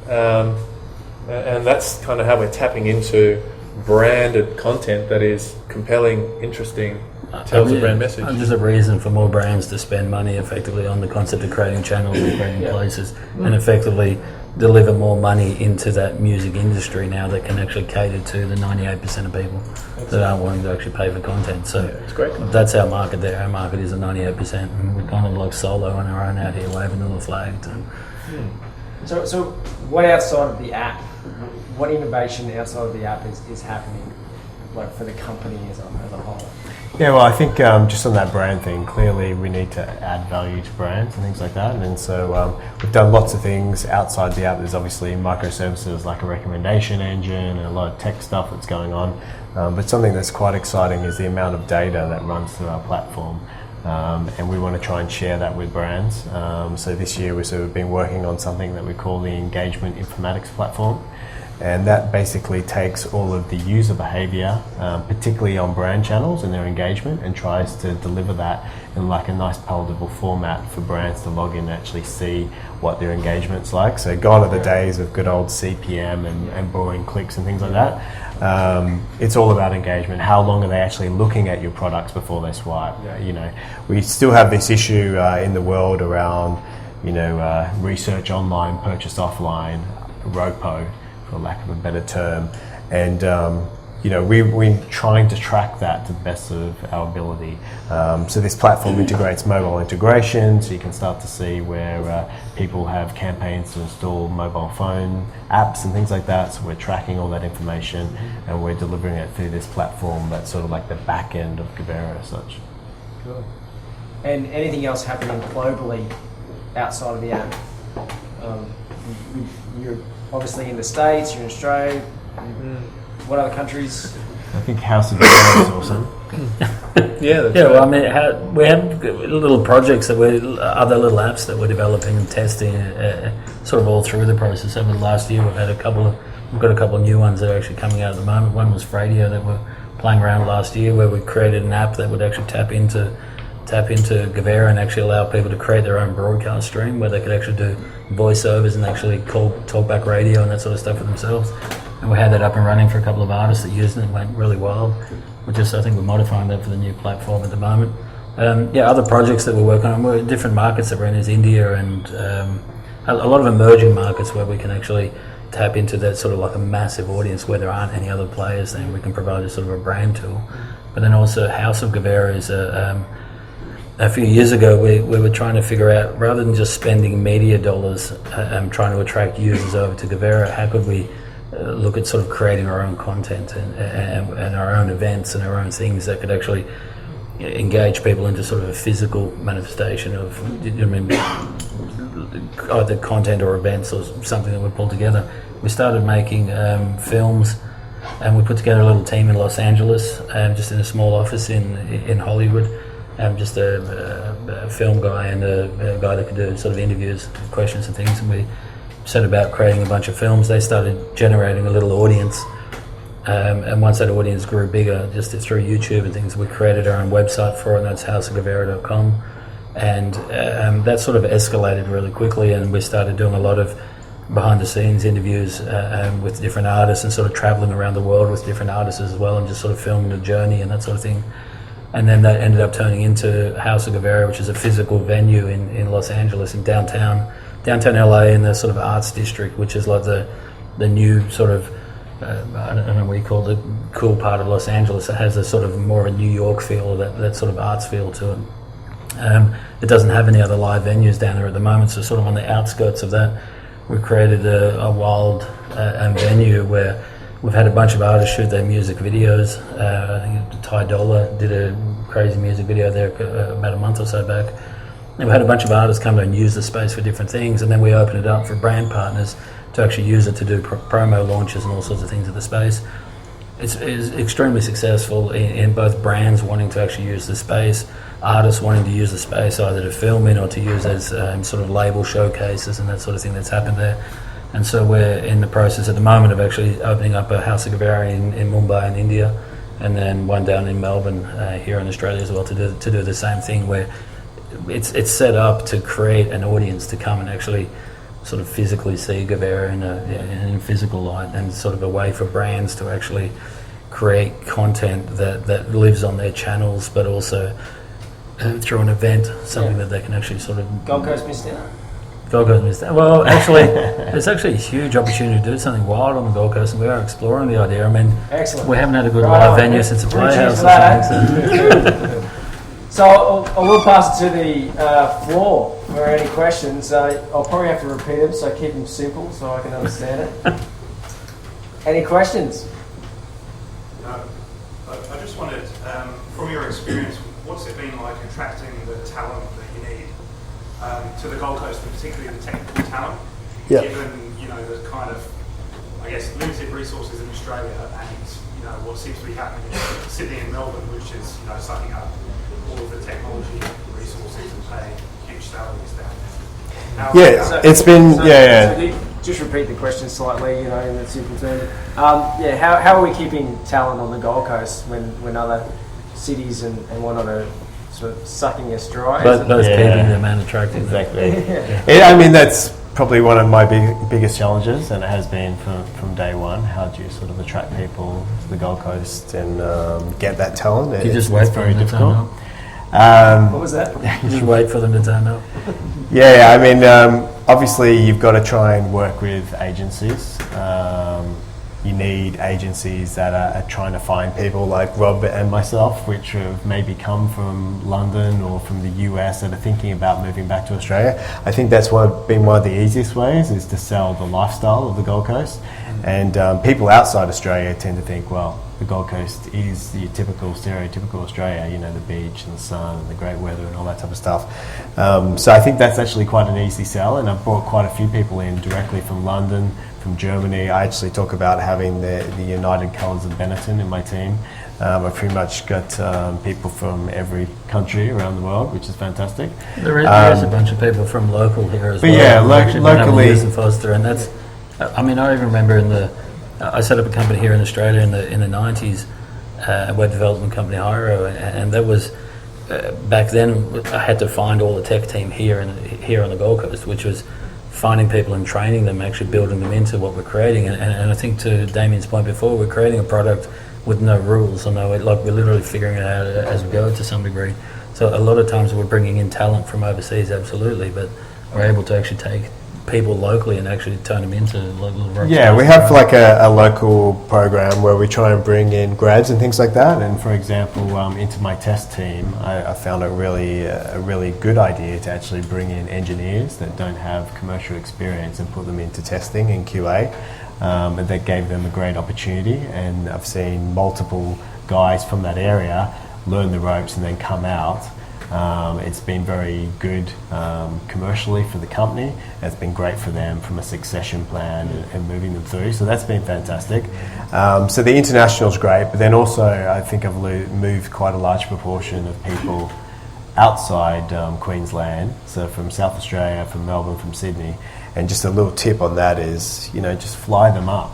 And that's kind of how we're tapping into branded content that is compelling, interesting, tells a brand message. There's a reason for more brands to spend money effectively on the concept of creating channels and creating places, and effectively deliver more money into that music industry now that can actually cater to the 98% of people that aren't wanting to actually pay for content. So it's great. That's our market there. Our market is a 98%, and we're kind of like solo on our own out here waving little flags. So what outside of the app, what innovation outside of the app is happening, like for the company as a whole? Yeah, well, I think just on that brand thing, clearly we need to add value to brands and things like that. And so we've done lots of things outside the app. There's obviously microservices like a recommendation engine and a lot of tech stuff that's going on. But something that's quite exciting is the amount of data that runs through our platform. And we want to try and share that with brands. So this year we've been working on something that we call the Engagement Informatics Platform. And that basically takes all of the user behavior, particularly on brand channels and their engagement, and tries to deliver that in like a nice palatable format for brands to log in and actually see what their engagement's like. So gone are the days of good old CPM and boring clicks and things like that. It's all about engagement. How long are they actually looking at your products before they swipe? You know, we still have this issue in the world around, you know, research online, purchase offline, ROPO, for lack of a better term, and you know, we're trying to track that to the best of our ability. So this platform integrates mobile integration, so you can start to see where people have campaigns to install mobile phone apps and things like that. So we're tracking all that information and we're delivering it through this platform that's sort of like the back end of Guvera as such. Cool. And anything else happening globally outside of the app? You're obviously in the States, you're in Australia. What other countries? I think House of Guvera is awesome. Yeah, that's Well, right. I mean, we have little projects that other little apps that we're developing and testing, sort of all through the process. Over the last year, we've got a couple of new ones that are actually coming out at the moment. One was Fradio that we're playing around last year, where we created an app that would actually tap into Guvera and actually allow people to create their own broadcast stream where they could actually do voiceovers and actually talk back radio and that sort of stuff for themselves. And we had that up and running for a couple of artists that used it and went really wild. I think we're modifying that for the new platform at the moment. Other projects that we're working on, we're different markets that we're in is India and a lot of emerging markets where we can actually tap into that sort of like a massive audience where there aren't any other players, then we can provide a sort of a brand tool. But then also House of Guvera is a few years ago, we were trying to figure out, rather than just spending media dollars trying to attract users over to Guvera, how could we look at sort of creating our own content and our own events and our own things that could actually engage people into sort of a physical manifestation of, either content or events or something that we pull together. We started making films, and we put together a little team in Los Angeles, just in a small office in Hollywood. Just a film guy and a guy that could do sort of interviews, questions and things, and we set about creating a bunch of films. They started generating a little audience, and once that audience grew bigger, just through YouTube and things, we created our own website for it, and that's houseofguvera.com, and that sort of escalated really quickly, and we started doing a lot of behind the scenes interviews with different artists and sort of traveling around the world with different artists as well, and just sort of filming the journey and that sort of thing. And then that ended up turning into House of Guvera, which is a physical venue in Los Angeles, in downtown LA, in the sort of arts district, which is like the new sort of, I don't know what you call the cool part of Los Angeles. It has a sort of more of a New York feel, that sort of arts feel to it. It doesn't have any other live venues down there at the moment, so sort of on the outskirts of that, we created a wild venue where we've had a bunch of artists shoot their music videos. I think Ty Dolla did a crazy music video there about a month or so back. And we had a bunch of artists come and use the space for different things, and then we opened it up for brand partners to actually use it to do promo launches and all sorts of things at the space. It's extremely successful in both brands wanting to actually use the space, artists wanting to use the space either to film in or to use as sort of label showcases and that sort of thing that's happened there. And so we're in the process at the moment of actually opening up a House of Guvera in Mumbai in India, and then one down in Melbourne here in Australia as well to do the same thing, where it's set up to create an audience to come and actually sort of physically see Guvera in a physical light, and sort of a way for brands to actually create content that lives on their channels, but also through an event, something that they can actually sort of... Gold Coast missed out. Gold Coast missed out. Well, actually, there's actually a huge opportunity to do something wild on the Gold Coast, and we are exploring the idea. I mean, excellent. We haven't had a good live venue since the Playhouse. So I will pass it to the floor for any questions. I'll probably have to repeat them, so keep them simple so I can understand it. Any questions? I just wondered, from your experience, what's it been like attracting the talent that you need to the Gold Coast, and particularly the technical talent, given the kind of, I guess, limited resources in Australia, and what seems to be happening in Sydney and Melbourne, which is sucking up all of the technology resources and paying huge salaries down there. It's been. just repeat the question slightly, in a simple term. How are we keeping talent on the Gold Coast when other cities and whatnot are sort of sucking us dry? Those keeping them and attracting them. Exactly. I mean, that's probably one of my biggest challenges, and it has been from day one. How do you sort of attract people to the Gold Coast and get that talent? You just wait for them to turn up. What was that? You just wait for them to turn up. Yeah, I mean, obviously you've got to try and work with agencies. You need agencies that are trying to find people like Rob and myself, which have maybe come from London or from the US that are thinking about moving back to Australia. I think that's been one of the easiest ways, is to sell the lifestyle of the Gold Coast. And people outside Australia tend to think, well, the Gold Coast is the typical, stereotypical Australia, the beach and the sun and the great weather and all that type of stuff. So I think that's actually quite an easy sell, and I've brought quite a few people in directly from London, from Germany. I actually talk about having the United Colours of Benetton in my team. I've pretty much got people from every country around the world, which is fantastic. There is a bunch of people from local here as well. But yeah, locally. And Foster, and that's. I mean, I even remember I set up a company here in Australia in the 90s, a web development company, Hyro, and that was back then. I had to find all the tech team here on the Gold Coast, which was finding people and training them, actually building them into what we're creating. And I think, to Damien's point before, we're creating a product with no rules, or we're literally figuring it out as we go to some degree. So a lot of times we're bringing in talent from overseas, absolutely, but we're able to actually take people locally and actually turn them into local rock Yeah, stars. we have like a local program where we try and bring in grads and things like that. And for example, into my test team, I found a really good idea to actually bring in engineers that don't have commercial experience and put them into testing in QA. And that gave them a great opportunity. And I've seen multiple guys from that area learn the ropes and then come out. It's been very good commercially for the company. It's been great for them from a succession plan and moving them through. So that's been fantastic. So the international is great, but then also I think I've moved quite a large proportion of people outside Queensland, so from South Australia, from Melbourne, from Sydney. And just a little tip on that is, just fly them up.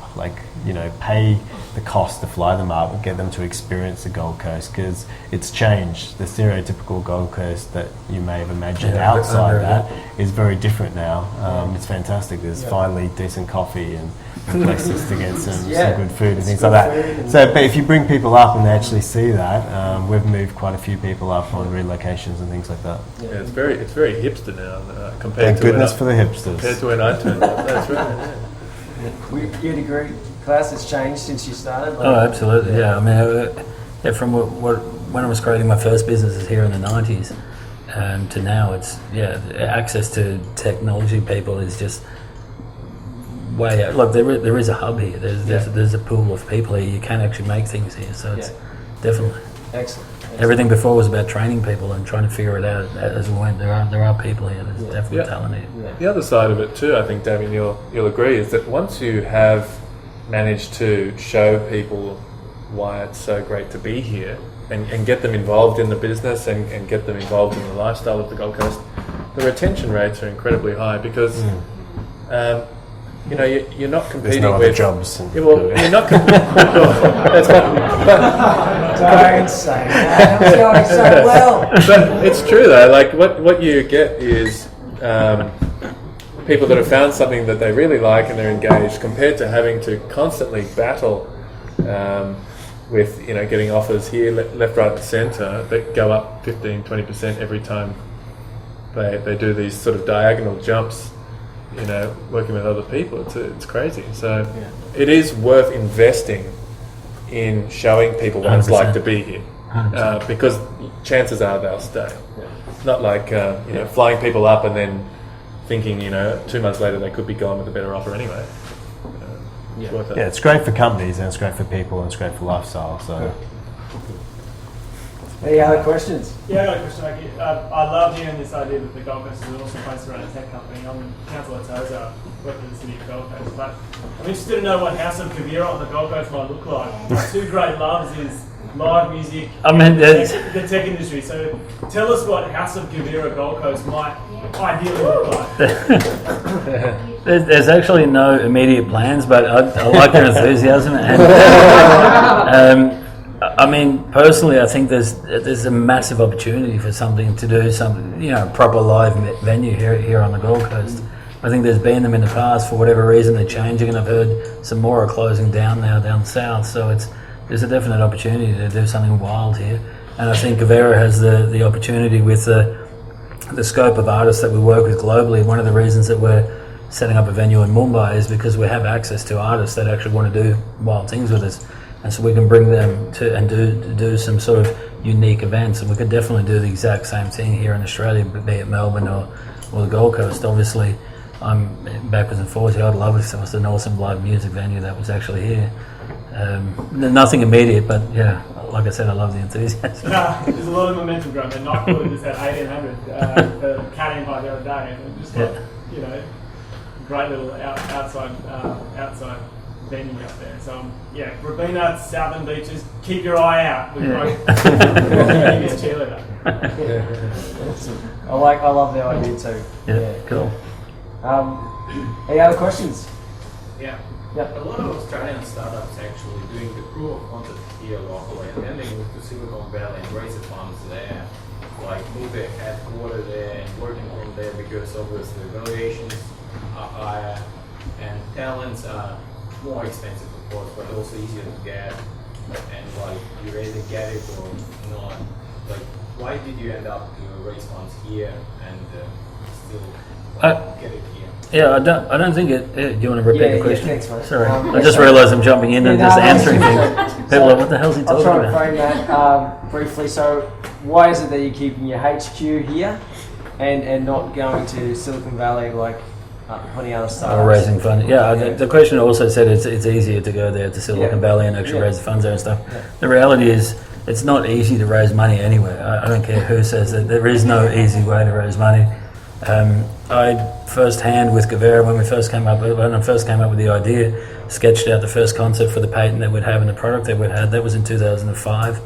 Pay the cost to fly them up and get them to experience the Gold Coast, because it's changed. The stereotypical Gold Coast that you may have imagined outside that is very different now. It's fantastic. There's finally decent coffee and places to get some good food and things like that. So, but if you bring people up and they actually see that, we've moved quite a few people up on relocations and things like that. Yeah, it's very hipster now compared Thank to goodness for the hipsters. compared to when I turned up. That's right. You'd agree, Claes, it's changed since you started? Oh, absolutely, yeah. I mean, from when I was creating my first businesses here in the 90s to now, it's, access to technology people is just way out. Look, there is a hub here. There's a pool of people here. You can actually make things here, so it's definitely. Excellent. Everything before was about training people and trying to figure it out as we went. There are people here. There's definitely talent here. Yeah. The other side of it too, I think, Damien, you'll agree, is that once you have managed to show people why it's so great to be here and get them involved in the business and get them involved in the lifestyle of the Gold Coast, the retention rates are incredibly high because you're not competing There's no with other jobs. you're not that's Don't say that. It's going so well. But it's true though. Like what you get is people that have found something that they really like and they're engaged, compared to having to constantly battle with getting offers here, left, right, and centre that go up 15-20% every time they do these sort of diagonal jumps. Working with other people, it's crazy. So it is worth investing in showing people what it's like to be here, because chances are they'll stay. Not like flying people up and then thinking 2 months later they could be gone with a better offer anyway. It's worth it. Yeah, it's great for companies and it's great for people and it's great for lifestyle. So. Any other questions? Yeah, I got a question. I love hearing this idea that the Gold Coast is an awesome place to run a tech company. I'm Councillor Tozer, working in the city of Gold Coast, but I'm interested to know what House of Guvera on the Gold Coast might look like. My two great loves is live music, I mean, the tech industry. So tell us what House of Guvera Gold Coast might ideally look like. There's actually no immediate plans, but I like your enthusiasm. And I mean, personally, I think there's a massive opportunity for something to do, some proper live venue here on the Gold Coast. I think there's been them in the past. For whatever reason, they're changing, and I've heard some more are closing down now down south. So there's a definite opportunity to do something wild here. And I think Guvera has the opportunity with the scope of artists that we work with globally. One of the reasons that we're setting up a venue in Mumbai is because we have access to artists that actually want to do wild things with us. And so we can bring them to and do some sort of unique events. And we could definitely do the exact same thing here in Australia, be it Melbourne or the Gold Coast. Obviously, I'm backwards and forwards here. I'd love it if it was an awesome live music venue that was actually here. Nothing immediate, but yeah, like I said, I love the enthusiasm. There's a lot of momentum growing. And Nightclub just had 1,800 for Cat Empire the other day, and just got great little outside venue out there. So Robina, Southern Beaches, keep your eye out. We're cheerleader. I love the idea too. Yeah, cool. Any other questions? Yeah. Yep. A lot of Australian startups actually doing the proof of concept here locally, and then they move to Silicon Valley and raise the funds there, like move their headquarters there and working from there, because obviously valuations are higher and talents are more expensive, of course, but also easier to get. And like you either get it or not. Like, why did you end up to raise funds here and still get it here? Yeah, I don't think it. Do you want to repeat the question? Thanks, mate. Sorry, I just realised I'm jumping in and just answering things. People are like, what the hell's he talking about? I'll try to frame that briefly. So, why is it that you're keeping your HQ here and not going to Silicon Valley like plenty other startups? Or raising funds. Yeah, the question also said it's easier to go there to Silicon Valley and actually raise the funds there and stuff. Yeah. The reality is, it's not easy to raise money anywhere. I don't care who says that. There is no easy way to raise money. I first-hand with Guvera, when I first came up with the idea, sketched out the first concept for the patent that we'd have in the product that we'd had. That was in 2005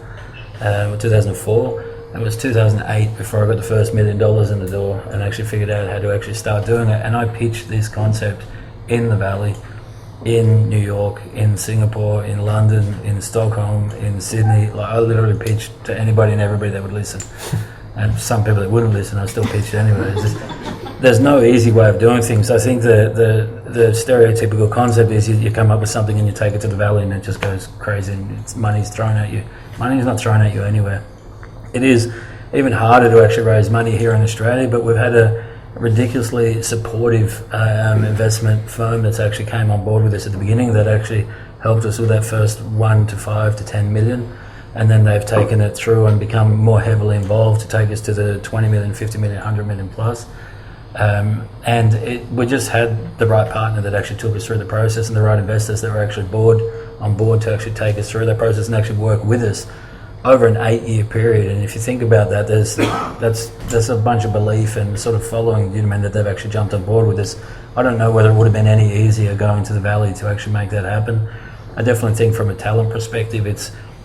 or 2004. It was 2008 before I got the first $1 million in the door and actually figured out how to actually start doing it. And I pitched this concept in the Valley, in New York, in Singapore, in London, in Stockholm, in Sydney. Like, I literally pitched to anybody and everybody that would listen. And some people that wouldn't listen, I still pitched anyway. There's no easy way of doing things. I think the stereotypical concept is you come up with something and you take it to the Valley and it just goes crazy and money's thrown at you. Money's not thrown at you anywhere. It is even harder to actually raise money here in Australia, but we've had a ridiculously supportive investment firm that's actually came on board with us at the beginning that actually helped us with that first 1 to 5 to 10 million. And then they've taken it through and become more heavily involved to take us to the 20 million, 50 million, 100 million plus. We just had the right partner that actually took us through the process and the right investors that were actually on board to actually take us through that process and actually work with us over an 8-year period. And if you think about that, there's a bunch of belief and sort of following that they've actually jumped on board with us. I don't know whether it would have been any easier going to the Valley to actually make that happen. I definitely think from a talent perspective,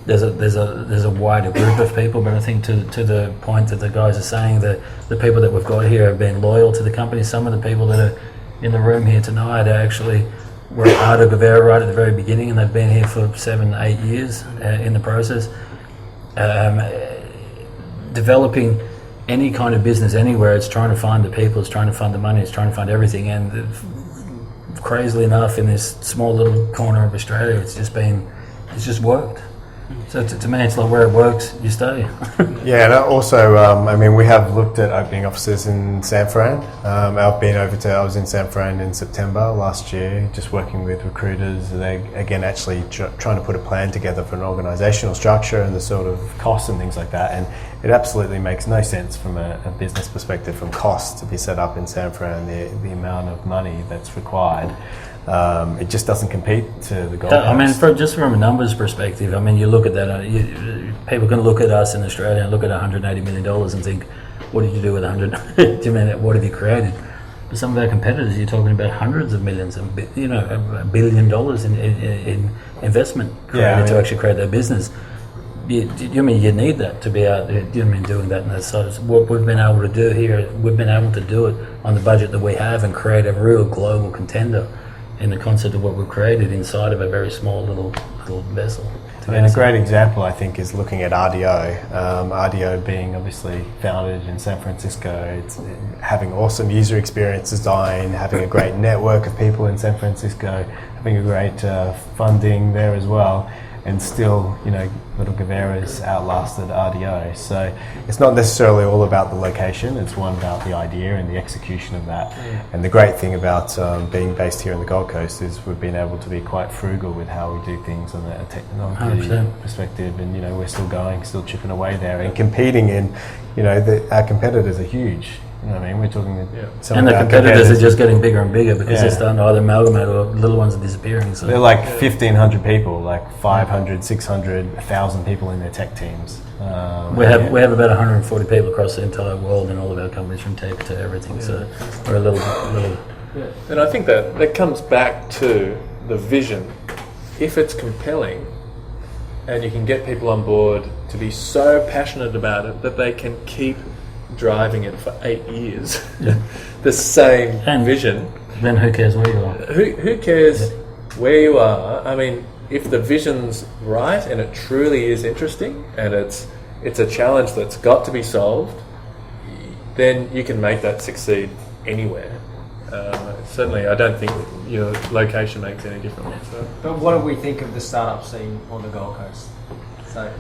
there's a wider group of people, but I think to the point that the guys are saying, that the people that we've got here have been loyal to the company. Some of the people that are in the room here tonight actually were part of Guvera right at the very beginning, and they've been here for 7-8 years in the process. Developing any kind of business anywhere, it's trying to find the people, it's trying to find the money, it's trying to find everything. And crazily enough, in this small little corner of Australia, it's just worked. So to me, it's like where it works, you stay. Yeah, and also, we have looked at opening offices in San Fran. I was in San Fran in September last year, just working with recruiters. They, again, actually trying to put a plan together for an organisational structure and the sort of costs and things like that. And it absolutely makes no sense from a business perspective, from costs, to be set up in San Fran, the amount of money that's required. It just doesn't compete to the Gold Coast. Just from a numbers perspective, you look at that, people can look at us in Australia and look at $180 million and think, what did you do with 100? Do you mean, what have you created? But some of our competitors, you're talking about hundreds of millions, $1 billion in investment created to actually create their business. you mean you need that to be out there, you mean doing that in that size. What we've been able to do here, we've been able to do it on the budget that we have and create a real global contender in the concept of what we've created inside of a very small little vessel. And a great example, I think, is looking at RDO. RDO being obviously founded in San Francisco, it's having awesome user experience design, having a great network of people in San Francisco, having a great funding there as well, and still, little Guvera's outlasted RDO. So it's not necessarily all about the location, it's one about the idea and the execution of that. And the great thing about being based here on the Gold Coast is we've been able to be quite frugal with how we do things on a technology 100%. perspective, and we're still going, still chipping away there and competing in, our competitors are huge. We're talking some and of the our competitors are just getting bigger and bigger because they're starting to either amalgamate or little ones are disappearing. So they're like 1,500 people, like 500, 600, 1,000 people in their tech teams. We have about 140 people across the entire world in all of our companies, from tech to everything. So we're a little. And I think that comes back to the vision. If it's compelling, and you can get people on board to be so passionate about it that they can keep driving it for 8 years, the same vision. Then who cares where you are? Who cares where you are? I mean, if the vision's right and it truly is interesting and it's a challenge that's got to be solved, then you can make that succeed anywhere. Certainly, I don't think your location makes any difference. So. But what do we think of the startup scene on the Gold Coast? So,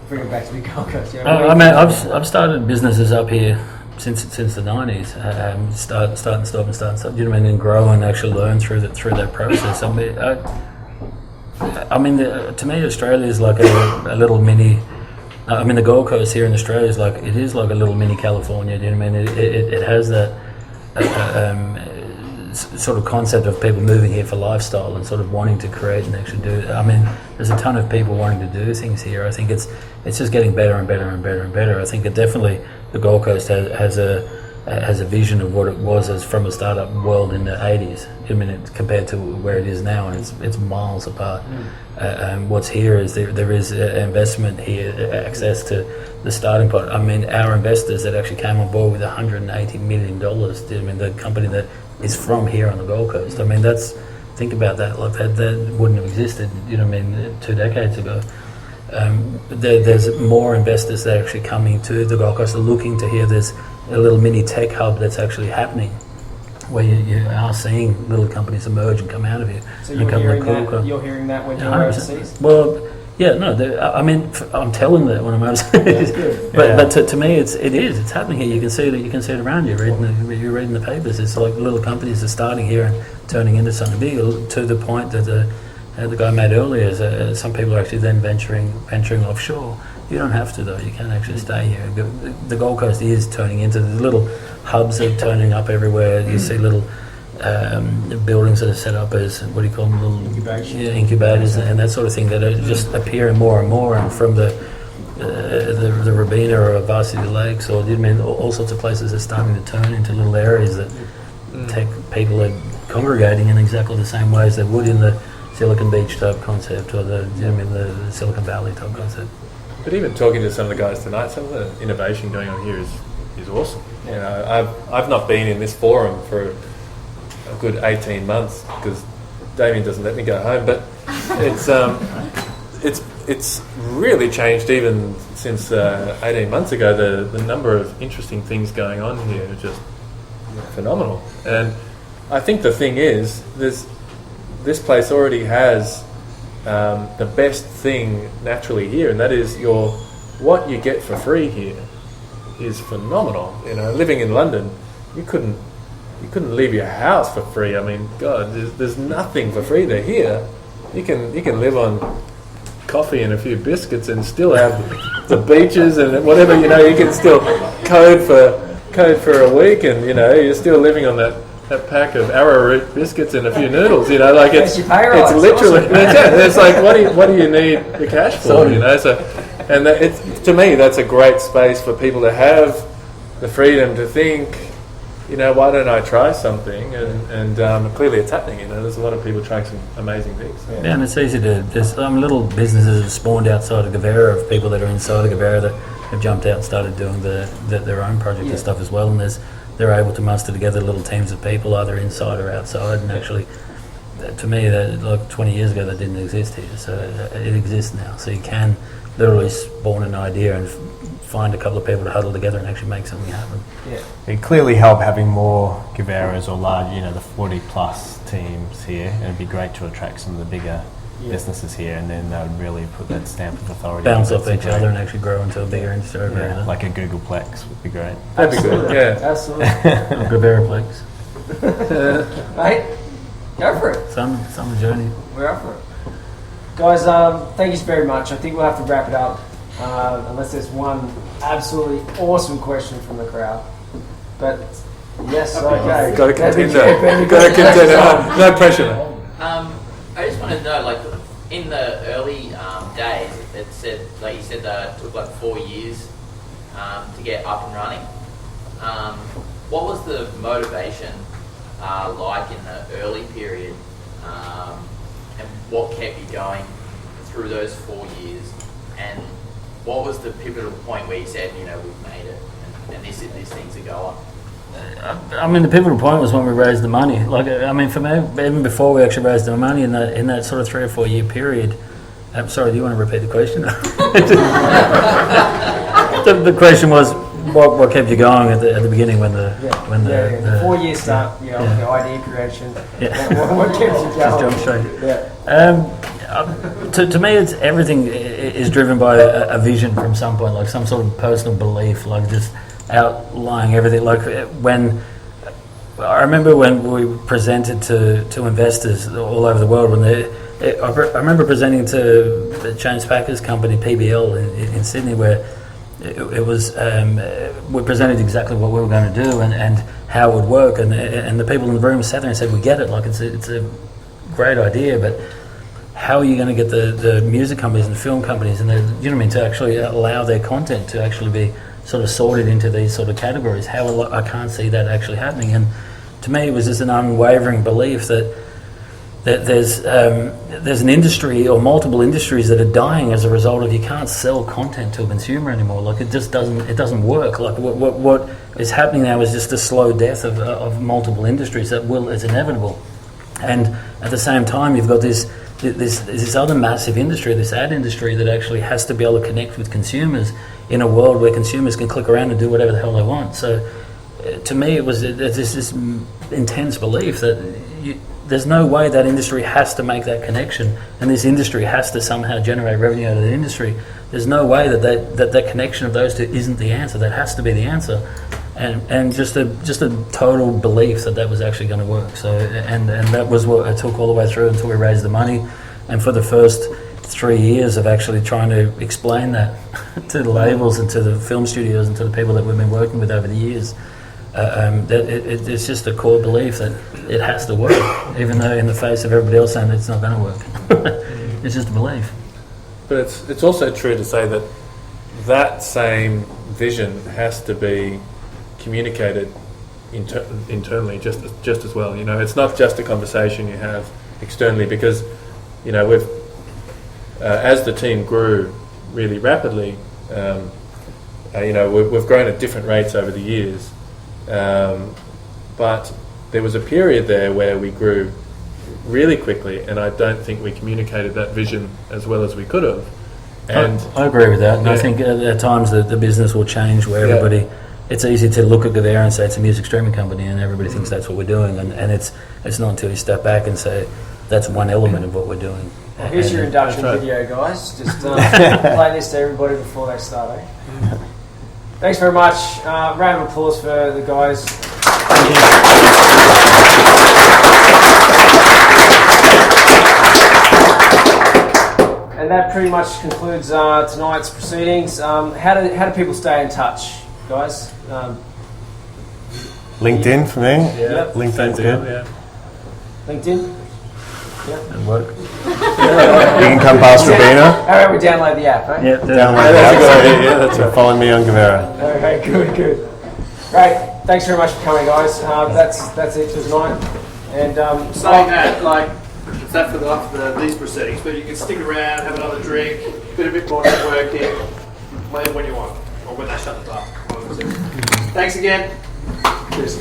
bring it back to the Gold Coast. I've started businesses up here since the 90s. Start and stop. And grow and actually learn through that process. To me, Australia is like a little mini. The Gold Coast here in Australia is like a little mini California. It has that sort of concept of people moving here for lifestyle and sort of wanting to create and actually do it. There's a ton of people wanting to do things here. I think it's just getting better and better and better and better. I think that definitely the Gold Coast has a vision of what it was as from a startup world in the 80s. Compared to where it is now, and it's miles apart. What's here is there is investment here, access to the starting point. Our investors that actually came on board with $180 million. The company that is from here on the Gold Coast. Think about that. Like that wouldn't have existed. 2 decades ago. There's more investors that are actually coming to the Gold Coast, looking to here. There's a little mini tech hub that's actually happening, where you are seeing little companies emerge and come out of here. So you're hearing that when you're overseas? Well, yeah, no. I'm telling that when I'm overseas. But to me, it's happening here. You can see it around you. You're reading the papers. It's like little companies are starting here and turning into something big. To the point that the guy made earlier is some people are actually then venturing offshore. You don't have to, though. You can actually stay here. The Gold Coast is turning into the little hubs are turning up everywhere. You see little buildings that are set up as, what do you call them? Little incubators and that sort of thing that are just appearing more and more. And from the Robina or Varsity Lakes, or all sorts of places are starting to turn into little areas that tech people are congregating in exactly the same ways they would in the Silicon Beach type concept or the Silicon Valley type concept. But even talking to some of the guys tonight, some of the innovation going on here is awesome. I've not been in this forum for a good 18 months because Damien doesn't let me go home. But it's really changed even since 18 months ago. The number of interesting things going on here is just phenomenal. And I think the thing is, this place already has the best thing naturally here, and that is what you get for free here is phenomenal. Living in London, you couldn't leave your house for free. God, there's nothing for free there. Here, you can live on coffee and a few biscuits and still have the beaches and whatever. You can still code for a week, and you're still living on that pack of arrowroot biscuits and a few noodles, it's literally it's like what do you need the cash for, to me that's a great space for people to have the freedom to think, why don't I try something? And clearly it's happening. There's a lot of people trying some amazing things. Yeah, and it's easy to. There's little businesses have spawned outside of Guvera of people that are inside of Guvera that have jumped out and started doing their own project and stuff as well. And they're able to muster together little teams of people, either inside or outside. And actually, to me, like 20 years ago, that didn't exist here. So it exists now. So you can literally spawn an idea and find a couple of people to huddle together and actually make something happen. Yeah. It clearly help having more Guveras or large, the 40 plus teams here, and it'd be great to attract some of the bigger businesses here, and then they would really put that stamp of authority. Bounce off each other and actually grow into a bigger industry. Like a Googleplex would be great. That'd be good. Yeah, Absolutely. Guveraplex. Mate, go for it. Some journey. We're up for it. Guys, thank you very much. I think we'll have to wrap it up, unless there's one absolutely awesome question from the crowd. But yes, okay. Got to contender. No pressure. I just wanted to know, like, in the early days, it said, like you said, that it took like 4 years to get up and running. What was the motivation like in the early period, and what kept you going through those 4 years? And what was the pivotal point where you said, we've made it, and these things are going? I mean, the pivotal point was when we raised the money. Like, I mean, for me, even before we actually raised the money, in that sort of 3 or 4 year period. I'm sorry, do you want to repeat the question? The question was, what kept you going at the beginning when the 4 year start, the idea creation. Yeah. What kept you going? Just jump straight. Yeah. To me, it's everything is driven by a vision from some point, like some sort of personal belief, like just outlying everything. Like when I remember when we presented to investors all over the world, I remember presenting to the James Packer's company PBL in Sydney, where it was we presented exactly what we were going to do and how it would work, and the people in the room sat there and said, "We get it. Like it's a great idea, but how are you going to get the music companies and the film companies and to actually allow their content to actually be sort of sorted into these sort of categories? I can't see that actually happening." And to me, it was just an unwavering belief that there's an industry or multiple industries that are dying as a result of you can't sell content to a consumer anymore. Like it just doesn't work. Like what is happening now is just a slow death of multiple industries that is inevitable. And at the same time, you've got this other massive industry, this ad industry, that actually has to be able to connect with consumers in a world where consumers can click around and do whatever the hell they want. So to me, it's this intense belief that there's no way that industry has to make that connection, and this industry has to somehow generate revenue out of the industry. There's no way that connection of those two isn't the answer. That has to be the answer. And just a total belief that was actually going to work. So and that was what it took all the way through until we raised the money, and for the first 3 years of actually trying to explain that to the labels and to the film studios and to the people that we've been working with over the years. It's just a core belief that it has to work, even though in the face of everybody else saying it's not going to work. It's just a belief. But it's also true to say that same vision has to be communicated internally just as well. It's not just a conversation you have externally, because we've as the team grew really rapidly, we've grown at different rates over the years, but there was a period there where we grew really quickly, and I don't think we communicated that vision as well as we could have. And I agree with that, and I think at times the business will change where everybody. It's easy to look at Guvera and say it's a music streaming company, and everybody thinks that's what we're doing, and it's not until you step back and say that's one element of what we're doing. Well, here's your induction video, guys. Just play this to everybody before they start. Thanks very much. Round of applause for the guys. And that pretty much concludes tonight's proceedings. How do people stay in touch, guys? LinkedIn for me. Yeah. LinkedIn's good. Yeah. LinkedIn? Yeah. And work. You can come past Robina. How about we download the app, eh? Yeah, Download the app. Yeah, that's right. Follow me on Guvera. Okay, good. Great. thanks very much for coming, guys. That's it for tonight. And saying that, like, it's that for these proceedings, but you can stick around, have another drink, a bit more networking, when you want, or when they shut the bar. Thanks again. Cheers.